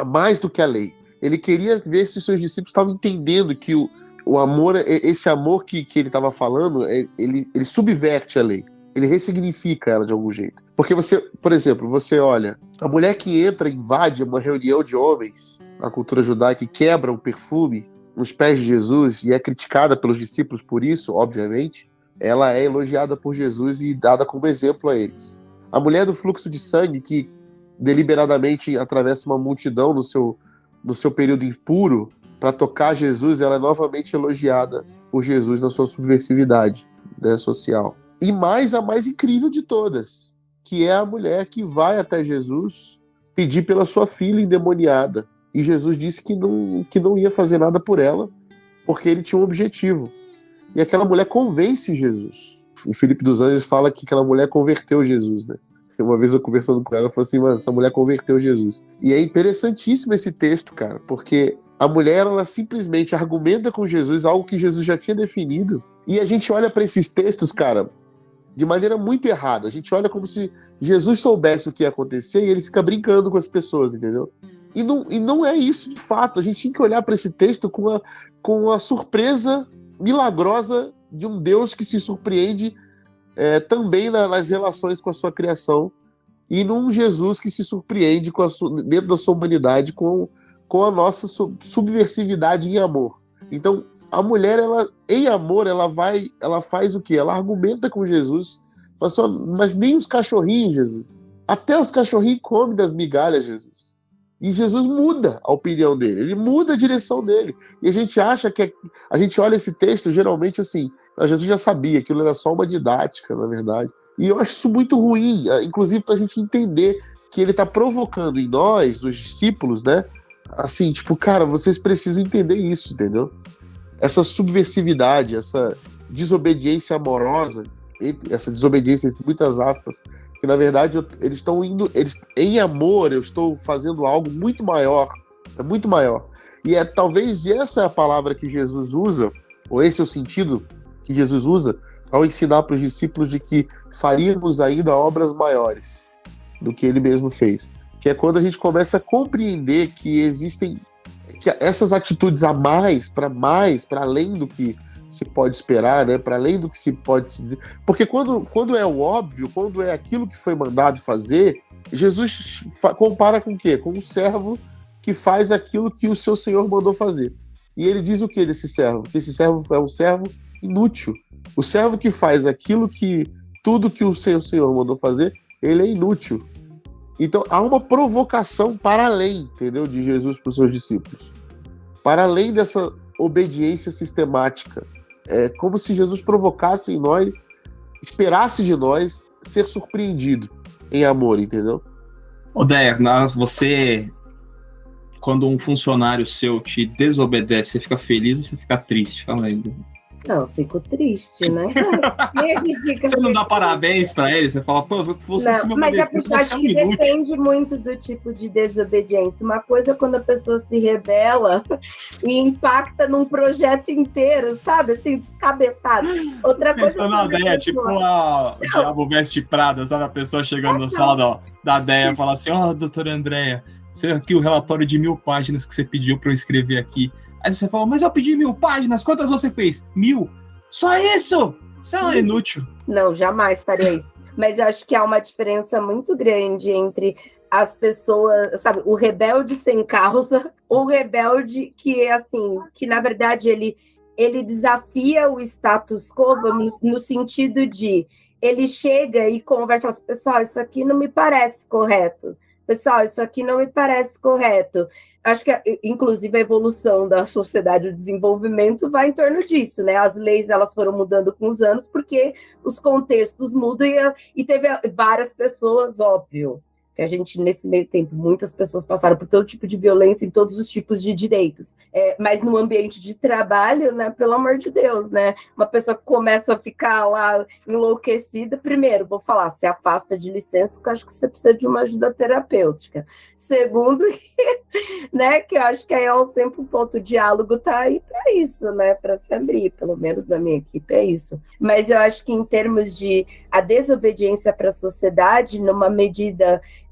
mais do que a lei. Ele queria ver se os seus discípulos estavam entendendo que o amor, esse amor que ele estava falando, ele subverte a lei. Ele ressignifica ela de algum jeito. Porque por exemplo, você olha, a mulher que invade uma reunião de homens, na cultura judaica, e quebra um perfume nos pés de Jesus e é criticada pelos discípulos por isso, obviamente, ela é elogiada por Jesus e dada como exemplo a eles. A mulher do fluxo de sangue, que deliberadamente atravessa uma multidão no seu período impuro para tocar Jesus, ela é novamente elogiada por Jesus na sua subversividade, né, social. E a mais incrível de todas, que é a mulher que vai até Jesus pedir pela sua filha endemoniada. E Jesus disse que não ia fazer nada por ela, porque ele tinha um objetivo. E aquela mulher convence Jesus. o Felipe dos Anjos fala que aquela mulher converteu Jesus, né? Uma vez eu conversando com ela, falou assim, mano, essa mulher converteu Jesus. E é interessantíssimo esse texto, cara, porque a mulher, ela simplesmente argumenta com Jesus algo que Jesus já tinha definido. E a gente olha para esses textos, cara, de maneira muito errada. A gente olha como se Jesus soubesse o que ia acontecer e ele fica brincando com as pessoas, entendeu? E não é isso de fato. A gente tem que olhar para esse texto com a surpresa milagrosa de um Deus que se surpreende também nas relações com a sua criação, e num Jesus que se surpreende dentro da sua humanidade com a nossa subversividade em amor. Então, a mulher, em amor, ela faz o quê? Ela argumenta com Jesus, fala assim, mas nem os cachorrinhos, Jesus. Até os cachorrinhos comem das migalhas, Jesus. E Jesus muda a opinião dele, ele muda a direção dele. E a gente acha a gente olha esse texto geralmente assim, Jesus já sabia, aquilo era só uma didática, na verdade. E eu acho isso muito ruim, inclusive para a gente entender que ele está provocando em nós, nos discípulos, né? Assim, tipo, cara, vocês precisam entender isso, entendeu? Essa subversividade, essa desobediência amorosa, essa desobediência, entre muitas aspas, que na verdade eles estão indo, em amor, eu estou fazendo algo muito maior, é muito maior. E talvez essa é a palavra que Jesus usa, ou esse é o sentido que Jesus usa ao ensinar para os discípulos de que faríamos ainda obras maiores do que ele mesmo fez. Que é quando a gente começa a compreender que existem essas atitudes a mais, para além do que se pode esperar, né? Para além do que se pode se dizer. Porque quando é o óbvio, quando é aquilo que foi mandado fazer, Jesus compara com o quê? Com um servo que faz aquilo que o seu Senhor mandou fazer. E ele diz o que desse servo? Que esse servo é um servo inútil. O servo que faz tudo que o seu Senhor mandou fazer, ele é inútil. Então há uma provocação para além, entendeu, de Jesus para os seus discípulos. Para além dessa obediência sistemática. É como se Jesus provocasse em nós, esperasse de nós ser surpreendido em amor, entendeu? Odeia, você, quando um funcionário seu te desobedece, você fica feliz ou você fica triste? Fala aí. Não, eu fico triste, né? Você não dá parabéns pra ele? Você fala, pô, você se me obedecesse, mas acho que depende muito do tipo de desobediência. Uma coisa é quando a pessoa se rebela e impacta num projeto inteiro, sabe? Assim, descabeçado. Outra coisa... na ideia, tipo o Diabo Veste Prada, sabe? A pessoa chegando na sala da DEA e fala assim, doutora Andréia, aqui o relatório de 1000 páginas que você pediu pra eu escrever aqui. Aí você fala, mas eu pedi 1000 páginas, quantas você fez? 1000? Só isso? Você é um inútil. Não, jamais faria isso. Mas eu acho que há uma diferença muito grande entre as pessoas, sabe, o rebelde sem causa, o rebelde que, assim, que na verdade ele desafia o status quo, no sentido de ele chega e conversa e fala assim, pessoal, isso aqui não me parece correto. Pessoal, isso aqui não me parece correto. Acho que, inclusive, a evolução da sociedade, o desenvolvimento vai em torno disso, né? As leis, elas foram mudando com os anos, porque os contextos mudam e teve várias pessoas, óbvio, que a gente, nesse meio tempo, muitas pessoas passaram por todo tipo de violência em todos os tipos de direitos. Mas no ambiente de trabalho, né, pelo amor de Deus, né? Uma pessoa que começa a ficar lá enlouquecida, primeiro, vou falar, se afasta de licença, porque eu acho que você precisa de uma ajuda terapêutica. Segundo, né, que eu acho que aí é sempre um ponto, o diálogo tá aí para isso, né? Para se abrir, pelo menos na minha equipe é isso. Mas eu acho que em termos de a desobediência para a sociedade,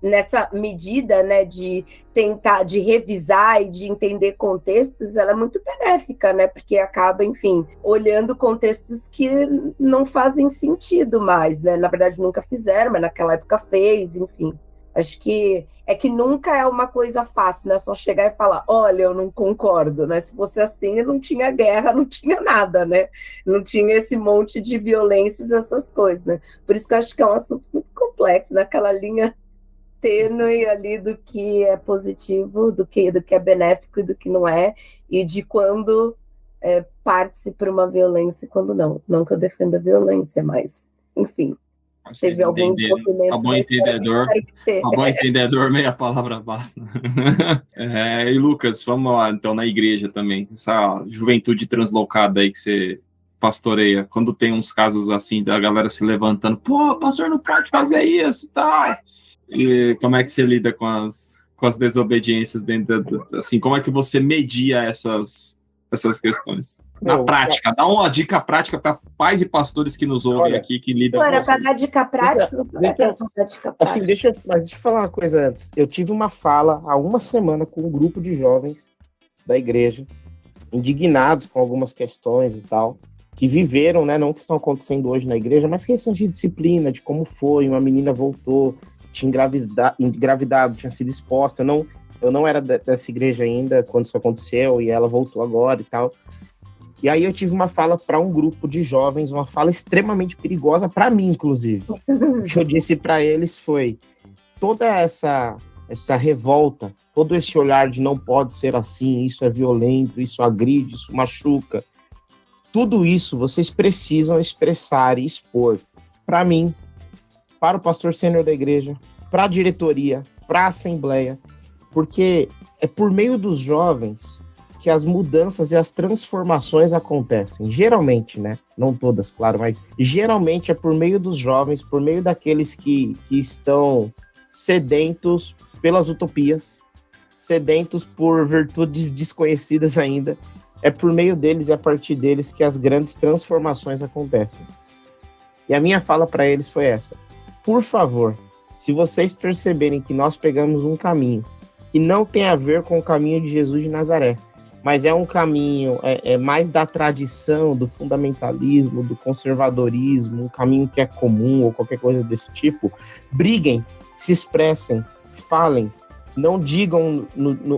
nessa medida, né, de tentar, de revisar e de entender contextos, ela é muito benéfica, né, porque acaba, enfim, olhando contextos que não fazem sentido mais, né, na verdade nunca fizeram, mas naquela época fez, enfim. Acho que nunca é uma coisa fácil, né? Só chegar e falar, olha, eu não concordo, né? Se fosse assim, não tinha guerra, não tinha nada, né? Não tinha esse monte de violências, essas coisas, né? Por isso que eu acho que é um assunto muito complexo, naquela linha tênue ali do que é positivo, do que é benéfico e do que não é, e de quando parte-se para uma violência e quando não. Não que eu defenda a violência, mas, enfim. Teve alguns movimentos. A bom entendedor, meia palavra basta. E Lucas, vamos lá, então, na igreja também. Essa juventude translocada aí que você pastoreia, quando tem uns casos assim, da galera se levantando, pô, pastor não pode fazer isso e tal. E como é que você lida com as desobediências dentro assim, como é que você media essas questões? Na prática, dá uma dica prática para pais e pastores que nos ouvem aqui, que lidam com era para dar dica prática, deixa eu falar uma coisa antes. Eu tive uma fala há uma semana com um grupo de jovens da igreja, indignados com algumas questões e tal, que viveram, né, não que estão acontecendo hoje na igreja, mas questões de disciplina, de como foi, uma menina voltou, tinha engravidado, tinha sido exposta, eu não era dessa igreja ainda quando isso aconteceu, e ela voltou agora e tal. E aí eu tive uma fala para um grupo de jovens, uma fala extremamente perigosa para mim, inclusive. O que eu disse para eles foi: toda essa revolta, todo esse olhar de não pode ser assim, isso é violento, isso agride, isso machuca, tudo isso vocês precisam expressar e expor para mim, para o pastor sênior da igreja, para a diretoria, para a assembleia, porque é por meio dos jovens que as mudanças e as transformações acontecem. Geralmente, né? Não todas, claro, mas geralmente é por meio dos jovens, por meio daqueles que estão sedentos pelas utopias, sedentos por virtudes desconhecidas ainda. É por meio deles e a partir deles que as grandes transformações acontecem. E a minha fala para eles foi essa: por favor, se vocês perceberem que nós pegamos um caminho que não tem a ver com o caminho de Jesus de Nazaré, mas é um caminho mais da tradição, do fundamentalismo, do conservadorismo, um caminho que é comum ou qualquer coisa desse tipo, briguem, se expressem, falem, não digam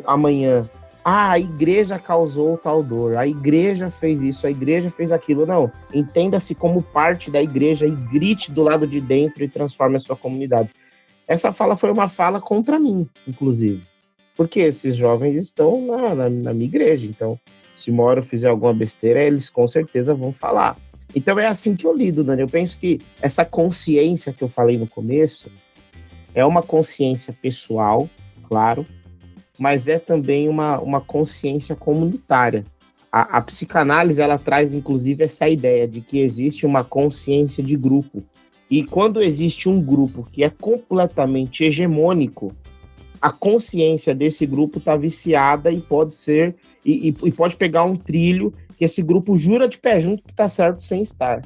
amanhã: a igreja causou tal dor, a igreja fez isso, a igreja fez aquilo. Não, entenda-se como parte da igreja e grite do lado de dentro e transforme a sua comunidade. Essa fala foi uma fala contra mim, inclusive, porque esses jovens estão na minha igreja, então se uma hora eu fizer alguma besteira, eles com certeza vão falar. Então é assim que eu lido, Dani. Eu penso que essa consciência que eu falei no começo é uma consciência pessoal, claro, mas é também uma consciência comunitária. A psicanálise, ela traz, inclusive, essa ideia de que existe uma consciência de grupo. E quando existe um grupo que é completamente hegemônico, a consciência desse grupo está viciada e pode ser, e pode pegar um trilho que esse grupo jura de pé junto que está certo sem estar.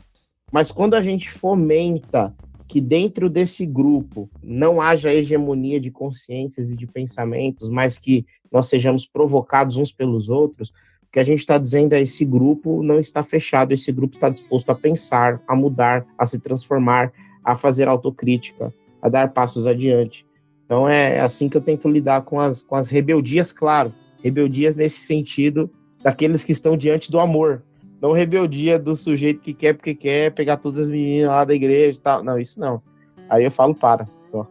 Mas quando a gente fomenta que dentro desse grupo não haja hegemonia de consciências e de pensamentos, mas que nós sejamos provocados uns pelos outros, o que a gente está dizendo é: esse grupo não está fechado, esse grupo está disposto a pensar, a mudar, a se transformar, a fazer autocrítica, a dar passos adiante. Então é assim que eu tento lidar com as rebeldias, claro, rebeldias nesse sentido daqueles que estão diante do amor, não rebeldia do sujeito que quer porque quer pegar todas as meninas lá da igreja e tal. Não, isso não. Aí eu falo, só.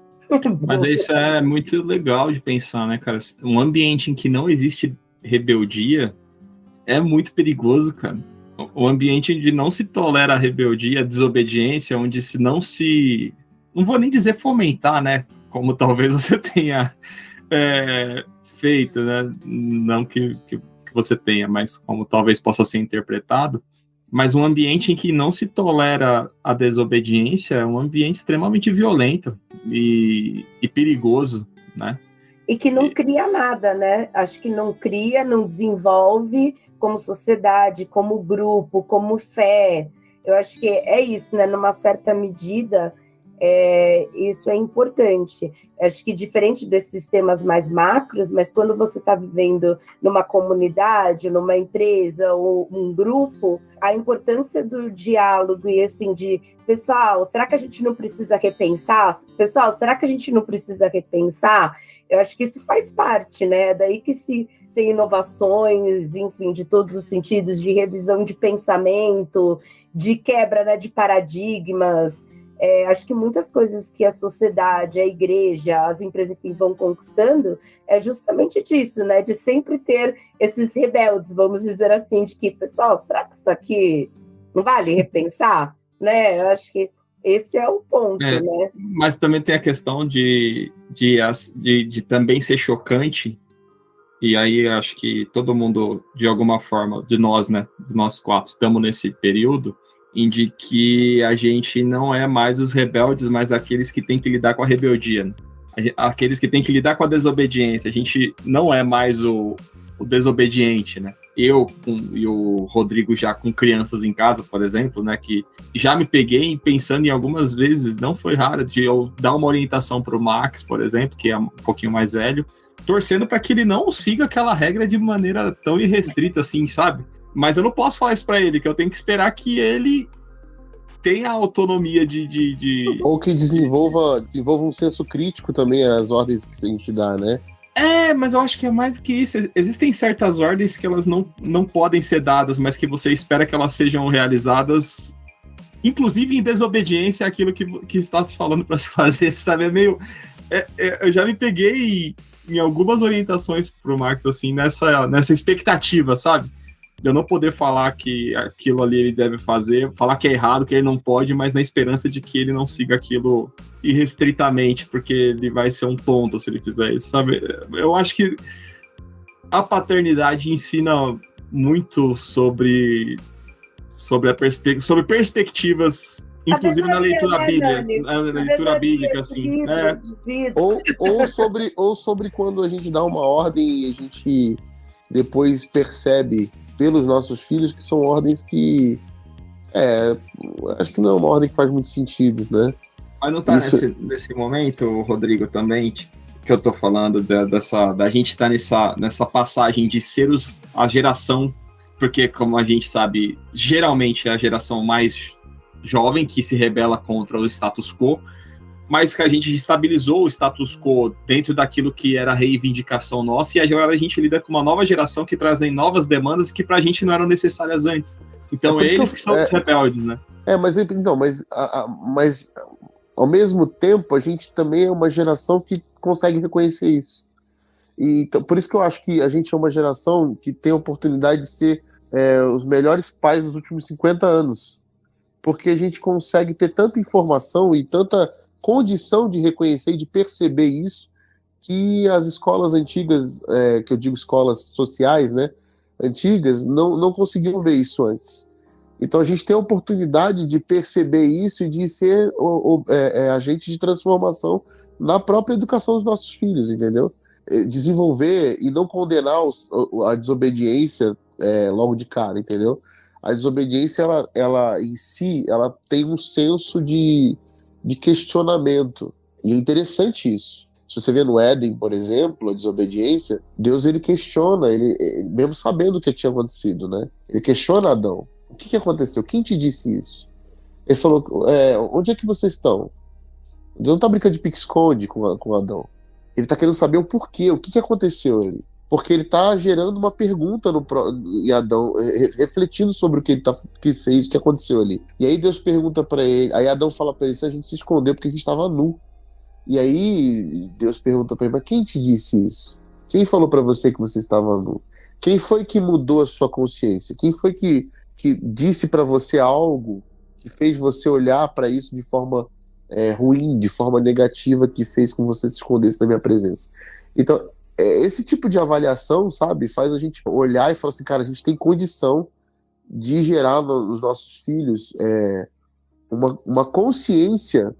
Mas isso é muito legal de pensar, né, cara? Um ambiente em que não existe rebeldia é muito perigoso, cara. O ambiente onde não se tolera a rebeldia, a desobediência, onde não vou nem dizer fomentar, né? Como talvez você tenha feito, né? Não que você tenha, mas como talvez possa ser interpretado, mas um ambiente em que não se tolera a desobediência é um ambiente extremamente violento e perigoso, né? E que não cria nada, né? Acho que não cria, não desenvolve como sociedade, como grupo, como fé. Eu acho que é isso, né? Numa certa medida, isso é importante. Acho que diferente desses sistemas mais macros, mas quando você está vivendo numa comunidade, numa empresa ou um grupo, a importância do diálogo e assim de: pessoal, será que a gente não precisa repensar? Pessoal, será que a gente não precisa repensar? Eu acho que isso faz parte, né? Daí que se tem inovações, enfim, de todos os sentidos, de revisão de pensamento, de quebra, né, de paradigmas. Acho que muitas coisas que a sociedade, a igreja, as empresas, enfim, vão conquistando é justamente disso, né? De sempre ter esses rebeldes, vamos dizer assim, de que, pessoal, será que isso aqui não vale repensar? Né? Eu acho que esse é o ponto, né? Mas também tem a questão de também ser chocante e aí acho que todo mundo, de alguma forma, de nós, né, nós 4, estamos nesse período em de que a gente não é mais os rebeldes, mas aqueles que têm que lidar com a rebeldia, né? Aqueles que têm que lidar com a desobediência. A gente não é mais o desobediente, né? Eu e o Rodrigo já com crianças em casa, por exemplo, né, que já me peguei pensando em algumas vezes, não foi raro, de eu dar uma orientação para o Max, por exemplo, que é um pouquinho mais velho, torcendo para que ele não siga aquela regra de maneira tão irrestrita assim, sabe? Mas eu não posso falar isso para ele, que eu tenho que esperar que ele tenha autonomia de... Ou que desenvolva um senso crítico também às ordens que a gente dá, né? Mas eu acho que é mais que isso. Existem certas ordens que elas não podem ser dadas, mas que você espera que elas sejam realizadas, inclusive em desobediência àquilo que está se falando para se fazer, sabe? Eu já me peguei em algumas orientações pro Max, assim, nessa expectativa, sabe? De eu não poder falar que aquilo ali ele deve fazer, falar que é errado, que ele não pode, mas na esperança de que ele não siga aquilo irrestritamente, porque ele vai ser um tonto se ele fizer isso, sabe? Eu acho que a paternidade ensina muito sobre perspectivas, inclusive na leitura bíblica, na leitura bíblica, assim, né? Ou sobre quando a gente dá uma ordem e a gente depois percebe pelos nossos filhos que são ordens que acho que não é uma ordem que faz muito sentido, né? Mas não tá nesse momento, Rodrigo, também, que eu tô falando da gente estar nessa passagem de ser a geração, porque como a gente sabe, geralmente é a geração mais jovem que se rebela contra o status quo, mas que a gente estabilizou o status quo dentro daquilo que era a reivindicação nossa, e agora a gente lida com uma nova geração que trazem novas demandas que pra gente não eram necessárias antes. Então eles que são os rebeldes, né? Mas ao mesmo tempo a gente também é uma geração que consegue reconhecer isso. E então, por isso que eu acho que a gente é uma geração que tem a oportunidade de ser os melhores pais dos últimos 50 anos. Porque a gente consegue ter tanta informação e tanta condição de reconhecer e de perceber isso, que as escolas antigas, que eu digo escolas sociais, né, antigas, não conseguiam ver isso antes. Então a gente tem a oportunidade de perceber isso e de ser agente de transformação na própria educação dos nossos filhos, entendeu? Desenvolver e não condenar a desobediência logo de cara, entendeu? A desobediência, ela em si, ela tem um senso de questionamento. E é interessante isso. Se você vê no Éden, por exemplo, a desobediência, Deus ele questiona, ele mesmo sabendo o que tinha acontecido, né? Ele questiona Adão. O que aconteceu? Quem te disse isso? Ele falou, onde é que vocês estão? Deus não está brincando de pique-esconde com Adão. Ele está querendo saber o porquê, o que aconteceu ali. Porque ele está gerando uma pergunta em Adão, refletindo sobre o que ele que fez, o que aconteceu ali. E aí Deus pergunta para ele, aí Adão fala para ele, se a gente se escondeu porque a gente estava nu. E aí Deus pergunta para ele, mas quem te disse isso? Quem falou para você que você estava nu? Quem foi que mudou a sua consciência? Quem foi que disse para você algo que fez você olhar para isso de forma ruim, de forma negativa, que fez com que você se escondesse da minha presença? Então, esse tipo de avaliação, sabe, faz a gente olhar e falar assim, cara, a gente tem condição de gerar nos nossos filhos uma consciência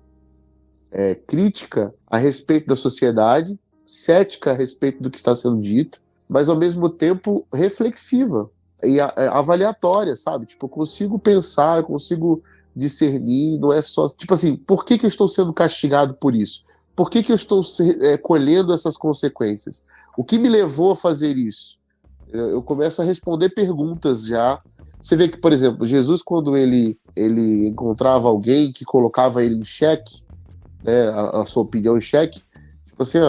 crítica a respeito da sociedade, cética a respeito do que está sendo dito, mas ao mesmo tempo reflexiva e avaliatória, sabe? Tipo, eu consigo pensar, eu consigo discernir, não é só... Tipo assim, por que eu estou sendo castigado por isso? Por que eu estou colhendo essas consequências? O que me levou a fazer isso? Eu começo a responder perguntas já. Você vê que, por exemplo, Jesus, quando ele encontrava alguém que colocava ele em xeque, né, a sua opinião em xeque, tipo assim,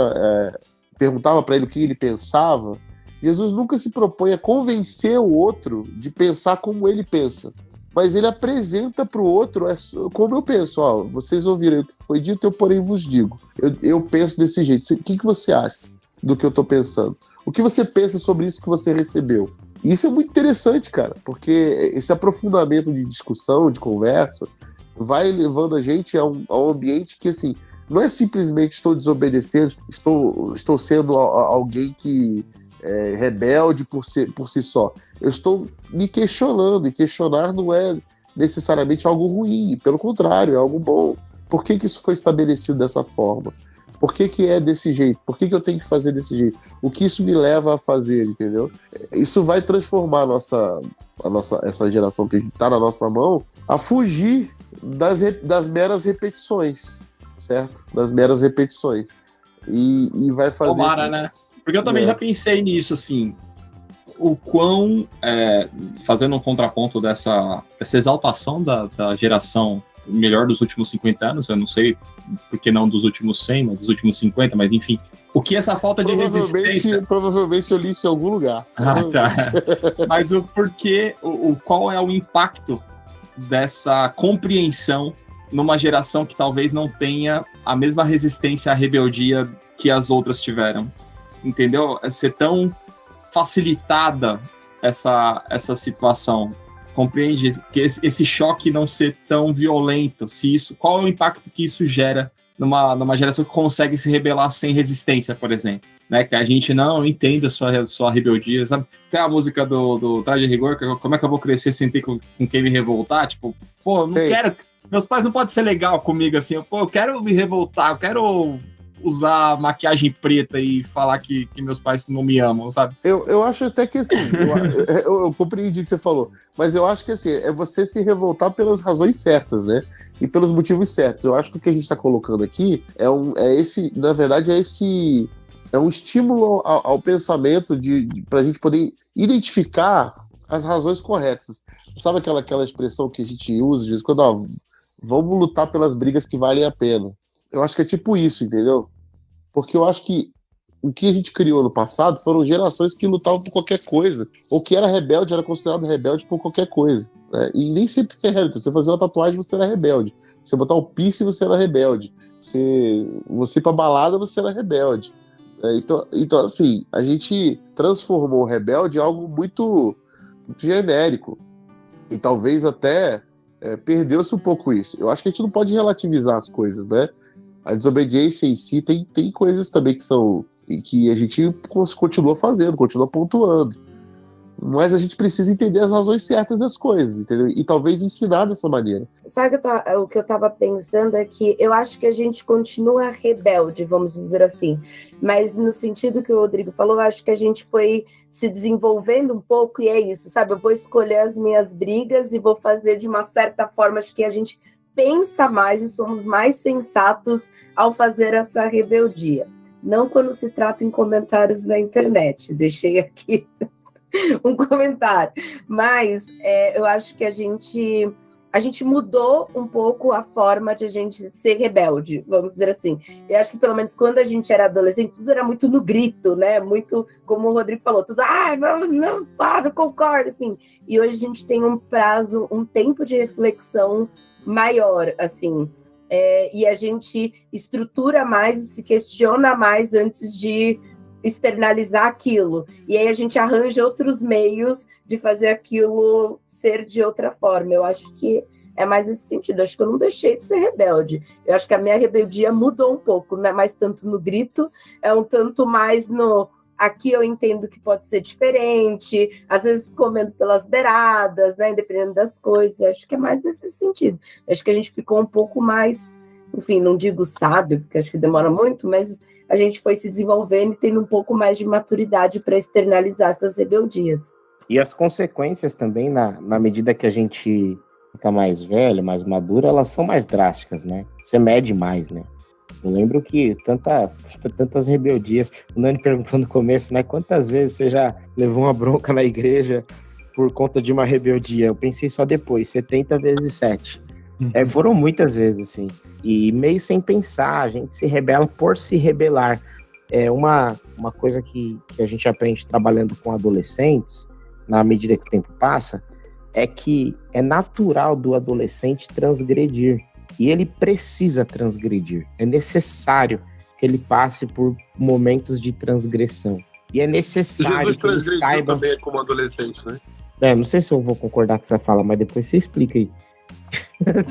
perguntava para ele o que ele pensava, Jesus nunca se propõe a convencer o outro de pensar como ele pensa. Mas ele apresenta para o outro como eu penso. Vocês ouviram o que foi dito, eu porém vos digo. Eu penso desse jeito. O que você acha do que eu estou pensando? O que você pensa sobre isso que você recebeu? E isso é muito interessante, cara, porque esse aprofundamento de discussão, de conversa, vai levando a gente a um ambiente que, assim, não é simplesmente estou desobedecendo, estou sendo alguém que rebelde por si só. Eu estou me questionando, e questionar não é necessariamente algo ruim, pelo contrário, é algo bom. Por que isso foi estabelecido dessa forma? Por que é desse jeito? Por que eu tenho que fazer desse jeito? O que isso me leva a fazer, entendeu? Isso vai transformar essa geração que está na nossa mão a fugir das meras repetições, certo? Das meras repetições. E vai fazer... Tomara, né? Porque eu também já pensei nisso, assim, o quão, fazendo um contraponto dessa exaltação da geração melhor dos últimos 50 anos, eu não sei por que não dos últimos 100, mas dos últimos 50, mas enfim, o que essa falta de resistência... Provavelmente eu li isso em algum lugar. Ah, tá. Mas o porquê, qual é o impacto dessa compreensão numa geração que talvez não tenha a mesma resistência à rebeldia que as outras tiveram, entendeu? É ser tão facilitada essa situação. Compreende que esse choque não ser tão violento? Qual é o impacto que isso gera numa geração que consegue se rebelar sem resistência, por exemplo? Né? Que a gente não entende a sua rebeldia, sabe? Tem a música do Traje a Rigor, como é que eu vou crescer sem ter com quem me revoltar? Tipo, pô, eu não quero... Meus pais não podem ser legal comigo assim. Pô, eu quero me revoltar, eu quero usar maquiagem preta e falar que meus pais não me amam, sabe? Eu acho até que assim, eu compreendi o que você falou, mas eu acho que assim, é você se revoltar pelas razões certas, né? E pelos motivos certos. Eu acho que o que a gente está colocando aqui é um estímulo ao pensamento para a gente poder identificar as razões corretas. Sabe aquela expressão que a gente usa de vez em quando, vamos lutar pelas brigas que valem a pena. Eu acho que é tipo isso, entendeu? Porque eu acho que o que a gente criou no passado foram gerações que lutavam por qualquer coisa, ou que era rebelde, era considerado rebelde por qualquer coisa, né? E nem sempre é rebelde. Você fazer uma tatuagem, você era rebelde. Você botar um piercing, você era rebelde. Você ir pra balada, você era rebelde. Então, assim, a gente transformou o rebelde em algo muito, muito genérico. E talvez até perdeu-se um pouco isso. Eu acho que a gente não pode relativizar as coisas, né? A desobediência em si tem coisas também que a gente continua fazendo, continua pontuando. Mas a gente precisa entender as razões certas das coisas, entendeu? E talvez ensinar dessa maneira. Sabe o que eu estava pensando é que eu acho que a gente continua rebelde, vamos dizer assim. Mas no sentido que o Rodrigo falou, eu acho que a gente foi se desenvolvendo um pouco e é isso, sabe? Eu vou escolher as minhas brigas e vou fazer de uma certa forma, acho que a gente pensa mais e somos mais sensatos ao fazer essa rebeldia. Não quando se trata em comentários na internet. Deixei aqui um comentário. Mas eu acho que a gente mudou um pouco a forma de a gente ser rebelde, vamos dizer assim. Eu acho que pelo menos quando a gente era adolescente, tudo era muito no grito, né? Muito, como o Rodrigo falou, tudo, não concordo, enfim. E hoje a gente tem um tempo de reflexão maior, assim, e a gente estrutura mais e se questiona mais antes de externalizar aquilo, e aí a gente arranja outros meios de fazer aquilo ser de outra forma. Eu acho que é mais nesse sentido. Eu acho que eu não deixei de ser rebelde, eu acho que a minha rebeldia mudou um pouco, não é mais tanto no grito, é um tanto mais no... Aqui eu entendo que pode ser diferente, às vezes comendo pelas beiradas, né, dependendo das coisas. Eu acho que é mais nesse sentido. Eu acho que a gente ficou um pouco mais, enfim, não digo sábio, porque acho que demora muito, mas a gente foi se desenvolvendo e tendo um pouco mais de maturidade para externalizar essas rebeldias. E as consequências também, na medida que a gente fica mais velho, mais maduro, elas são mais drásticas, né? Você mede mais, né? Eu lembro que tantas rebeldias, o Nani perguntou no começo, né? Quantas vezes você já levou uma bronca na igreja por conta de uma rebeldia? Eu pensei só depois, 70 vezes 7. Foram muitas vezes, assim. E meio sem pensar, a gente se rebela por se rebelar. Uma coisa que a gente aprende trabalhando com adolescentes, na medida que o tempo passa, é que é natural do adolescente transgredir. E ele precisa transgredir. É necessário que ele passe por momentos de transgressão. E é necessário que ele saiba... também como adolescente, né? Não sei se eu vou concordar com essa fala, mas depois você explica aí.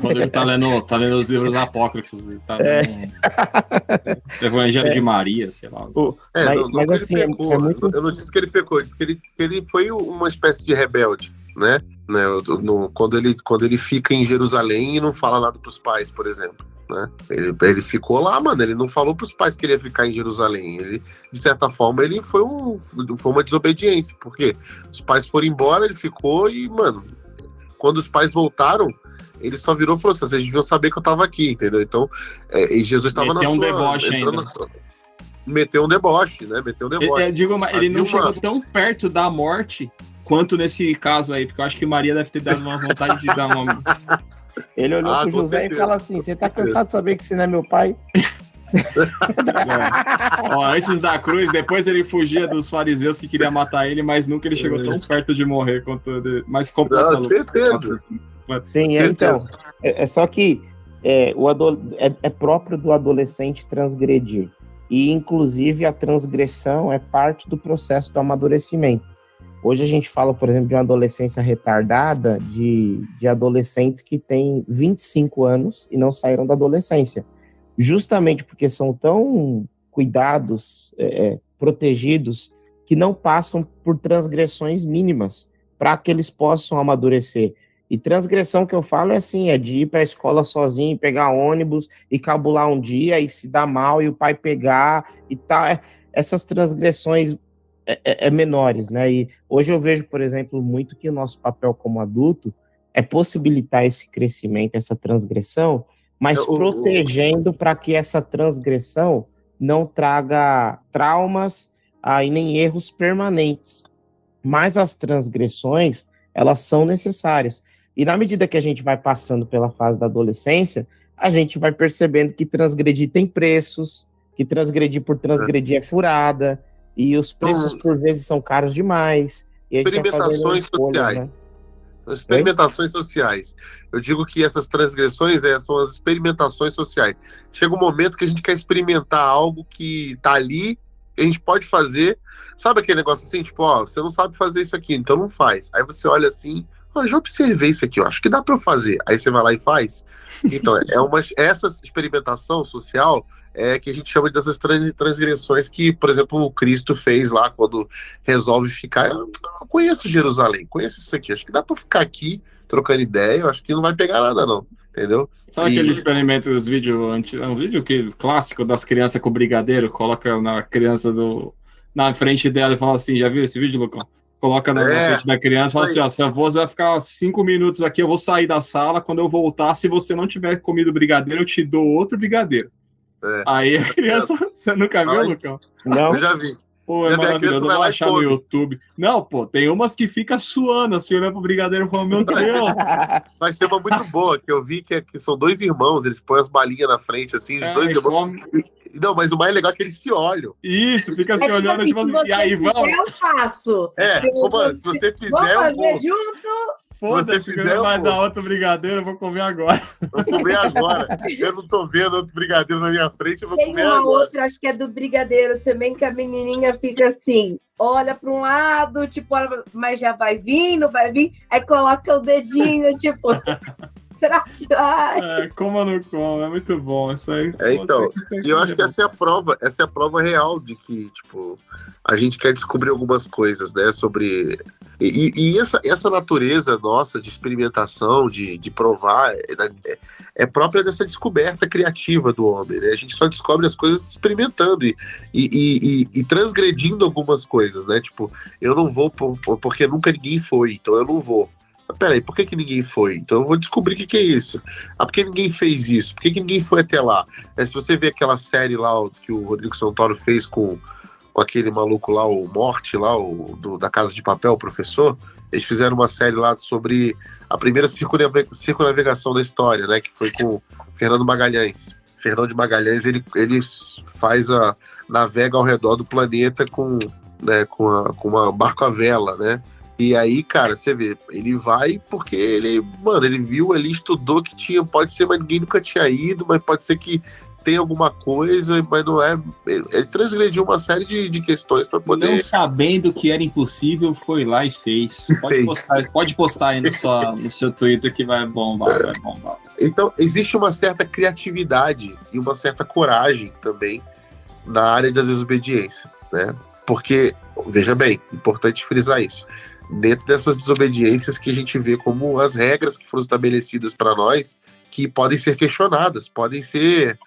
Quando ele tá lendo os livros apócrifos, ele tá lendo Evangelho de Maria, sei lá. Mas assim, é muito... Eu não disse que ele pecou, eu disse que ele foi uma espécie de rebelde, né? Quando ele fica em Jerusalém e não fala nada pros pais, por exemplo. Né? Ele ficou lá, mano. Ele não falou pros pais que ele ia ficar em Jerusalém. Ele, de certa forma, ele foi uma desobediência. Porque os pais foram embora, ele ficou e, mano, quando os pais voltaram, ele só virou e falou assim: vocês deviam saber que eu tava aqui, entendeu? Então, e Jesus estava na sua... Meteu um deboche ainda. Meteu um deboche, né? Ele não chegou tão perto da morte quanto nesse caso aí, porque eu acho que Maria deve ter dado uma vontade de dar uma... Ele olhou pro José certeza, e falou assim: você tá cansado de saber que você não é meu pai? Antes da cruz, depois ele fugia dos fariseus que queriam matar ele, mas nunca ele chegou tão perto de morrer quanto ele. Mas completamente. Certeza. Sim, então. É só que é próprio do adolescente transgredir. E, inclusive, a transgressão é parte do processo do amadurecimento. Hoje a gente fala, por exemplo, de uma adolescência retardada, de adolescentes que têm 25 anos e não saíram da adolescência. Justamente porque são tão cuidados, protegidos, que não passam por transgressões mínimas para que eles possam amadurecer. E transgressão que eu falo é assim, é de ir para a escola sozinho, pegar ônibus e cabular um dia e se dar mal e o pai pegar e tal. Essas transgressões menores, né? E hoje eu vejo, por exemplo, muito que o nosso papel como adulto é possibilitar esse crescimento, essa transgressão, mas protegendo para que essa transgressão não traga traumas e nem erros permanentes. Mas as transgressões, elas são necessárias. E na medida que a gente vai passando pela fase da adolescência, a gente vai percebendo que transgredir tem preços, que transgredir por transgredir é furada, e os preços, por vezes, são caros demais. E experimentações sociais. Né? Experimentações sociais. Eu digo que essas transgressões são as experimentações sociais. Chega um momento que a gente quer experimentar algo que tá ali, que a gente pode fazer. Sabe aquele negócio assim, tipo, você não sabe fazer isso aqui, então não faz. Aí você olha assim, eu já observei isso aqui, eu acho que dá para eu fazer. Aí você vai lá e faz. Então, essa experimentação social que a gente chama dessas transgressões que, por exemplo, o Cristo fez lá quando resolve ficar. Eu conheço Jerusalém, conheço isso aqui, acho que dá para ficar aqui trocando ideia, eu acho que não vai pegar nada não, entendeu? Sabe aquele experimento dos vídeos, um vídeo clássico das crianças com o brigadeiro, coloca na criança na frente dela e fala assim, já viu esse vídeo, Lucão? Coloca na frente da criança e fala assim, seu avô vai ficar 5 minutos aqui, eu vou sair da sala, quando eu voltar, se você não tiver comido brigadeiro, eu te dou outro brigadeiro. Aí a criança, você nunca viu, Lucão? Não. Eu já vi. Pô, é maravilhoso, eu vou achar no YouTube. Não, pô, tem umas que fica suando, assim, olhando pro brigadeiro e falando, meu Deus. Mas tem uma muito boa, que eu vi que são 2 irmãos, eles põem as balinhas na frente, assim, os 2 irmãos. Não, mas o mais legal é que eles se olham. Isso, fica se olhando, tipo assim, e aí vamos. Eu faço. Se você fizer, vamos fazer junto. Foda-se, se você vai dar outro brigadeiro, eu vou comer agora. Vou comer agora. Eu não tô vendo outro brigadeiro na minha frente, eu vou comer agora. Tem uma outra, acho que é do brigadeiro também, que a menininha fica assim, olha para um lado, tipo, mas já vai vir, não vai vir, aí coloca o dedinho, tipo... Será que vai? Como não como, é muito bom isso aí. Então, e eu acho que essa é a prova real de que, tipo, a gente quer descobrir algumas coisas, né, sobre... E essa natureza nossa de experimentação, de provar, é própria dessa descoberta criativa do homem, né? A gente só descobre as coisas experimentando e transgredindo algumas coisas, né? Tipo, eu não vou porque nunca ninguém foi, então eu não vou. Peraí, por que ninguém foi? Então eu vou descobrir o que é isso. Por que ninguém fez isso? Por que ninguém foi até lá? Se você vê aquela série lá que o Rodrigo Santoro fez com aquele maluco lá, o Morte lá, da Casa de Papel, o professor, eles fizeram uma série lá sobre a primeira circunnavegação da história, né? Que foi com Fernando Magalhães. Fernando de Magalhães, ele navega ao redor do planeta com uma barco à vela, né? E aí, cara, você vê, ele vai porque ele viu ali, estudou que pode ser, mas ninguém nunca tinha ido, mas pode ser que tem alguma coisa, mas não é. Ele transgrediu uma série de questões para poder. Não sabendo que era impossível, foi lá e fez. Pode postar aí no seu Twitter que vai bombar. Então, existe uma certa criatividade e uma certa coragem também na área da desobediência, né? Porque, veja bem, importante frisar isso. Dentro dessas desobediências que a gente vê como as regras que foram estabelecidas para nós, que podem ser questionadas, podem ser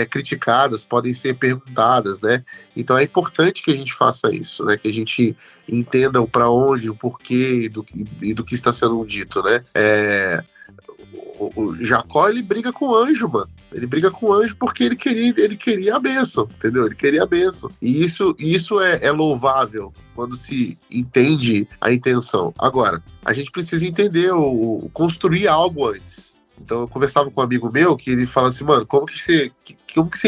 criticadas, podem ser perguntadas, né? Então é importante que a gente faça isso, né? Que a gente entenda o para onde, o porquê e do que está sendo dito, né? O Jacó, ele briga com o anjo, mano. Ele briga com o anjo porque ele queria a bênção, entendeu? Ele queria a bênção. E isso é louvável quando se entende a intenção. Agora, a gente precisa entender construir algo antes. Então, eu conversava com um amigo meu que ele fala assim, mano, como que você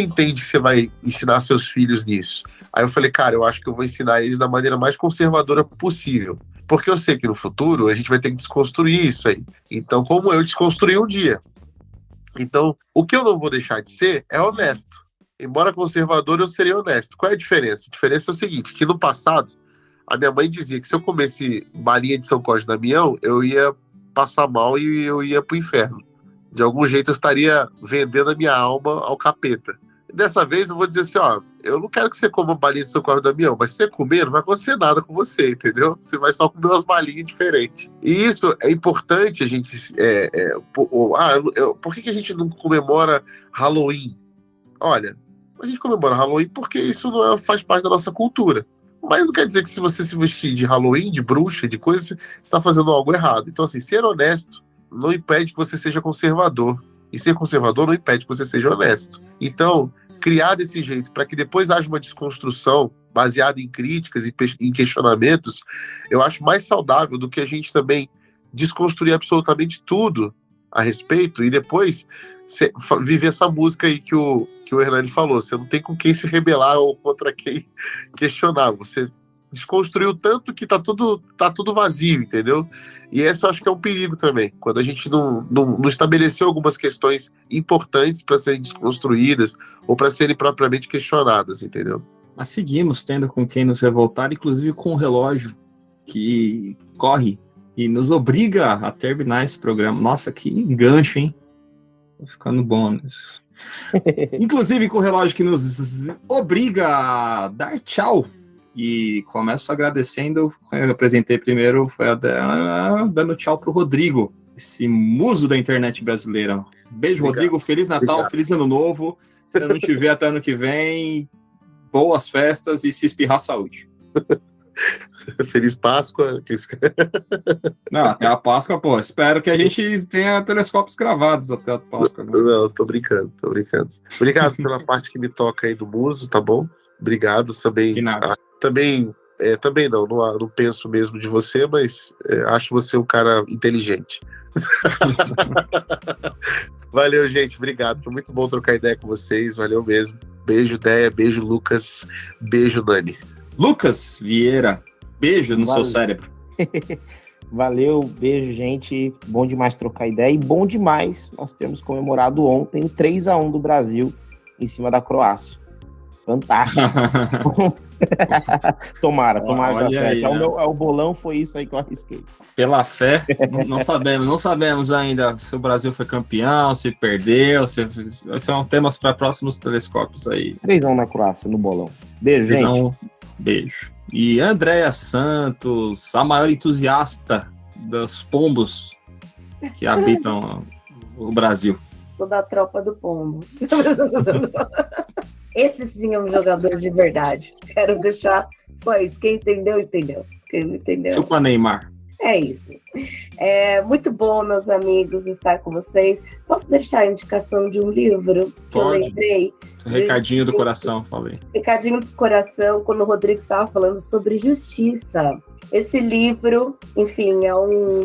entende que você vai ensinar seus filhos nisso? Aí eu falei, cara, eu acho que eu vou ensinar eles da maneira mais conservadora possível. Porque eu sei que no futuro a gente vai ter que desconstruir isso aí. Então, como eu desconstruí um dia. Então, o que eu não vou deixar de ser é honesto. Embora conservador, eu serei honesto. Qual é a diferença? A diferença é o seguinte, que no passado, a minha mãe dizia que se eu comesse balinha de São Cosme e Damião, eu ia passar mal e eu ia pro inferno. De algum jeito eu estaria vendendo a minha alma ao capeta. Dessa vez eu vou dizer assim, ó, eu não quero que você coma balinha de São Cosme e Damião, mas se você comer, não vai acontecer nada com você, entendeu? Você vai só comer umas balinhas diferentes. E isso é importante a gente... por que a gente não comemora Halloween? Olha, a gente comemora Halloween porque isso não faz parte da nossa cultura. Mas não quer dizer que se você se vestir de Halloween, de bruxa, de coisa, você está fazendo algo errado. Então, assim, ser honesto não impede que você seja conservador. E ser conservador não impede que você seja honesto. Então, criar desse jeito, para que depois haja uma desconstrução baseada em críticas e em questionamentos, eu acho mais saudável do que a gente também desconstruir absolutamente tudo a respeito e depois viver essa música aí que o Hernani falou. Você não tem com quem se rebelar ou contra quem questionar. Você desconstruiu tanto que tá tudo vazio, entendeu? E esse eu acho que é um perigo também, quando a gente não estabeleceu algumas questões importantes para serem desconstruídas ou para serem propriamente questionadas, entendeu? Mas seguimos tendo com quem nos revoltar, inclusive com o relógio que corre e nos obriga a terminar esse programa. Nossa, que engancho, hein? Tô ficando bom nisso. Inclusive com o relógio que nos obriga a dar tchau. E começo agradecendo, eu apresentei primeiro, foi dando tchau pro Rodrigo, esse muso da internet brasileira. Beijo, obrigado. Rodrigo, Feliz Natal, obrigado. Feliz Ano Novo. Se eu não te ver até ano que vem, boas festas e se espirrar, saúde. Feliz Páscoa. Não, até a Páscoa, pô. Espero que a gente tenha telescópios gravados até a Páscoa. Não, tô brincando. Obrigado pela parte que me toca aí do muso, tá bom? Obrigado também. De nada. Também não penso mesmo de você, mas acho você um cara inteligente. Valeu, gente, obrigado, foi muito bom trocar ideia com vocês, valeu mesmo. Beijo, Déia, beijo, Lucas, beijo, Nani. Lucas Vieira, beijo no seu cérebro. Valeu, beijo, gente, bom demais trocar ideia e bom demais nós termos comemorado ontem o 3-1 do Brasil em cima da Croácia. Fantástico. Tomara. Olha aí, o bolão foi isso aí que eu arrisquei. Pela fé, não sabemos ainda se o Brasil foi campeão, se perdeu, são temas para próximos telescópios aí. 3-1 na Croácia, no bolão. Beijo, gente. Beijo. E Andréia Santos, a maior entusiasta dos pombos que habitam o Brasil. Sou da tropa do pombo. Esse sim é um jogador de verdade. Quero deixar só isso. Quem entendeu, entendeu. Quem não entendeu... Chupa Neymar. É isso. É muito bom, meus amigos, estar com vocês. Posso deixar a indicação de um livro que eu lembrei? Recadinho do coração, falei. Recadinho do coração, quando o Rodrigo estava falando sobre justiça. Esse livro, enfim, é um...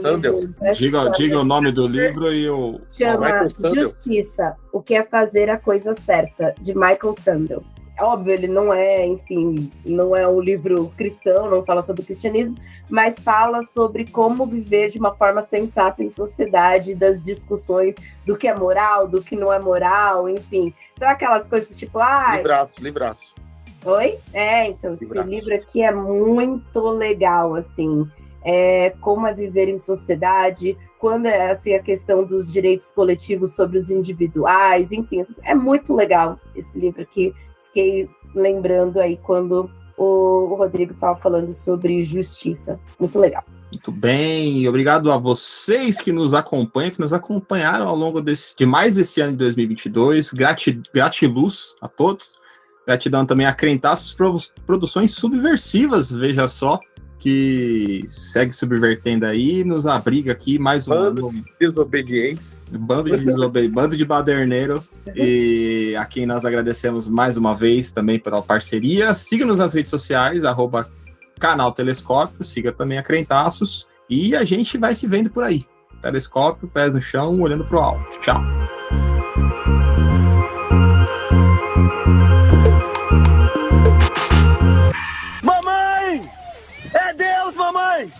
Diga o nome do livro e o... Chama Justiça, o que é fazer a coisa certa, de Michael Sandel. óbvio, ele não é, enfim, não é um livro cristão, não fala sobre o cristianismo, mas fala sobre como viver de uma forma sensata em sociedade, das discussões do que é moral, do que não é moral, enfim. Sabe aquelas coisas tipo, Livraço. Oi? Então, esse livro aqui é muito legal, assim. Como é viver em sociedade, quando é assim, a questão dos direitos coletivos sobre os individuais, enfim, é muito legal esse livro aqui. Fiquei lembrando aí quando o Rodrigo estava falando sobre justiça. Muito legal. Muito bem, obrigado a vocês que nos acompanham, que nos acompanharam ao longo de mais desse ano de 2022. Gratiluz a todos. Gratidão também a Crentaços Produções Subversivas, veja só, que segue subvertendo aí, nos abriga aqui mais um bando de desobedientes. Bando de baderneiro. E a quem nós agradecemos mais uma vez também pela parceria. Siga-nos nas redes sociais, @canal Telescópio, siga também a Crentaços, e a gente vai se vendo por aí. Telescópio, pés no chão, olhando pro alto. Tchau. Mamãe! É Deus, mamãe!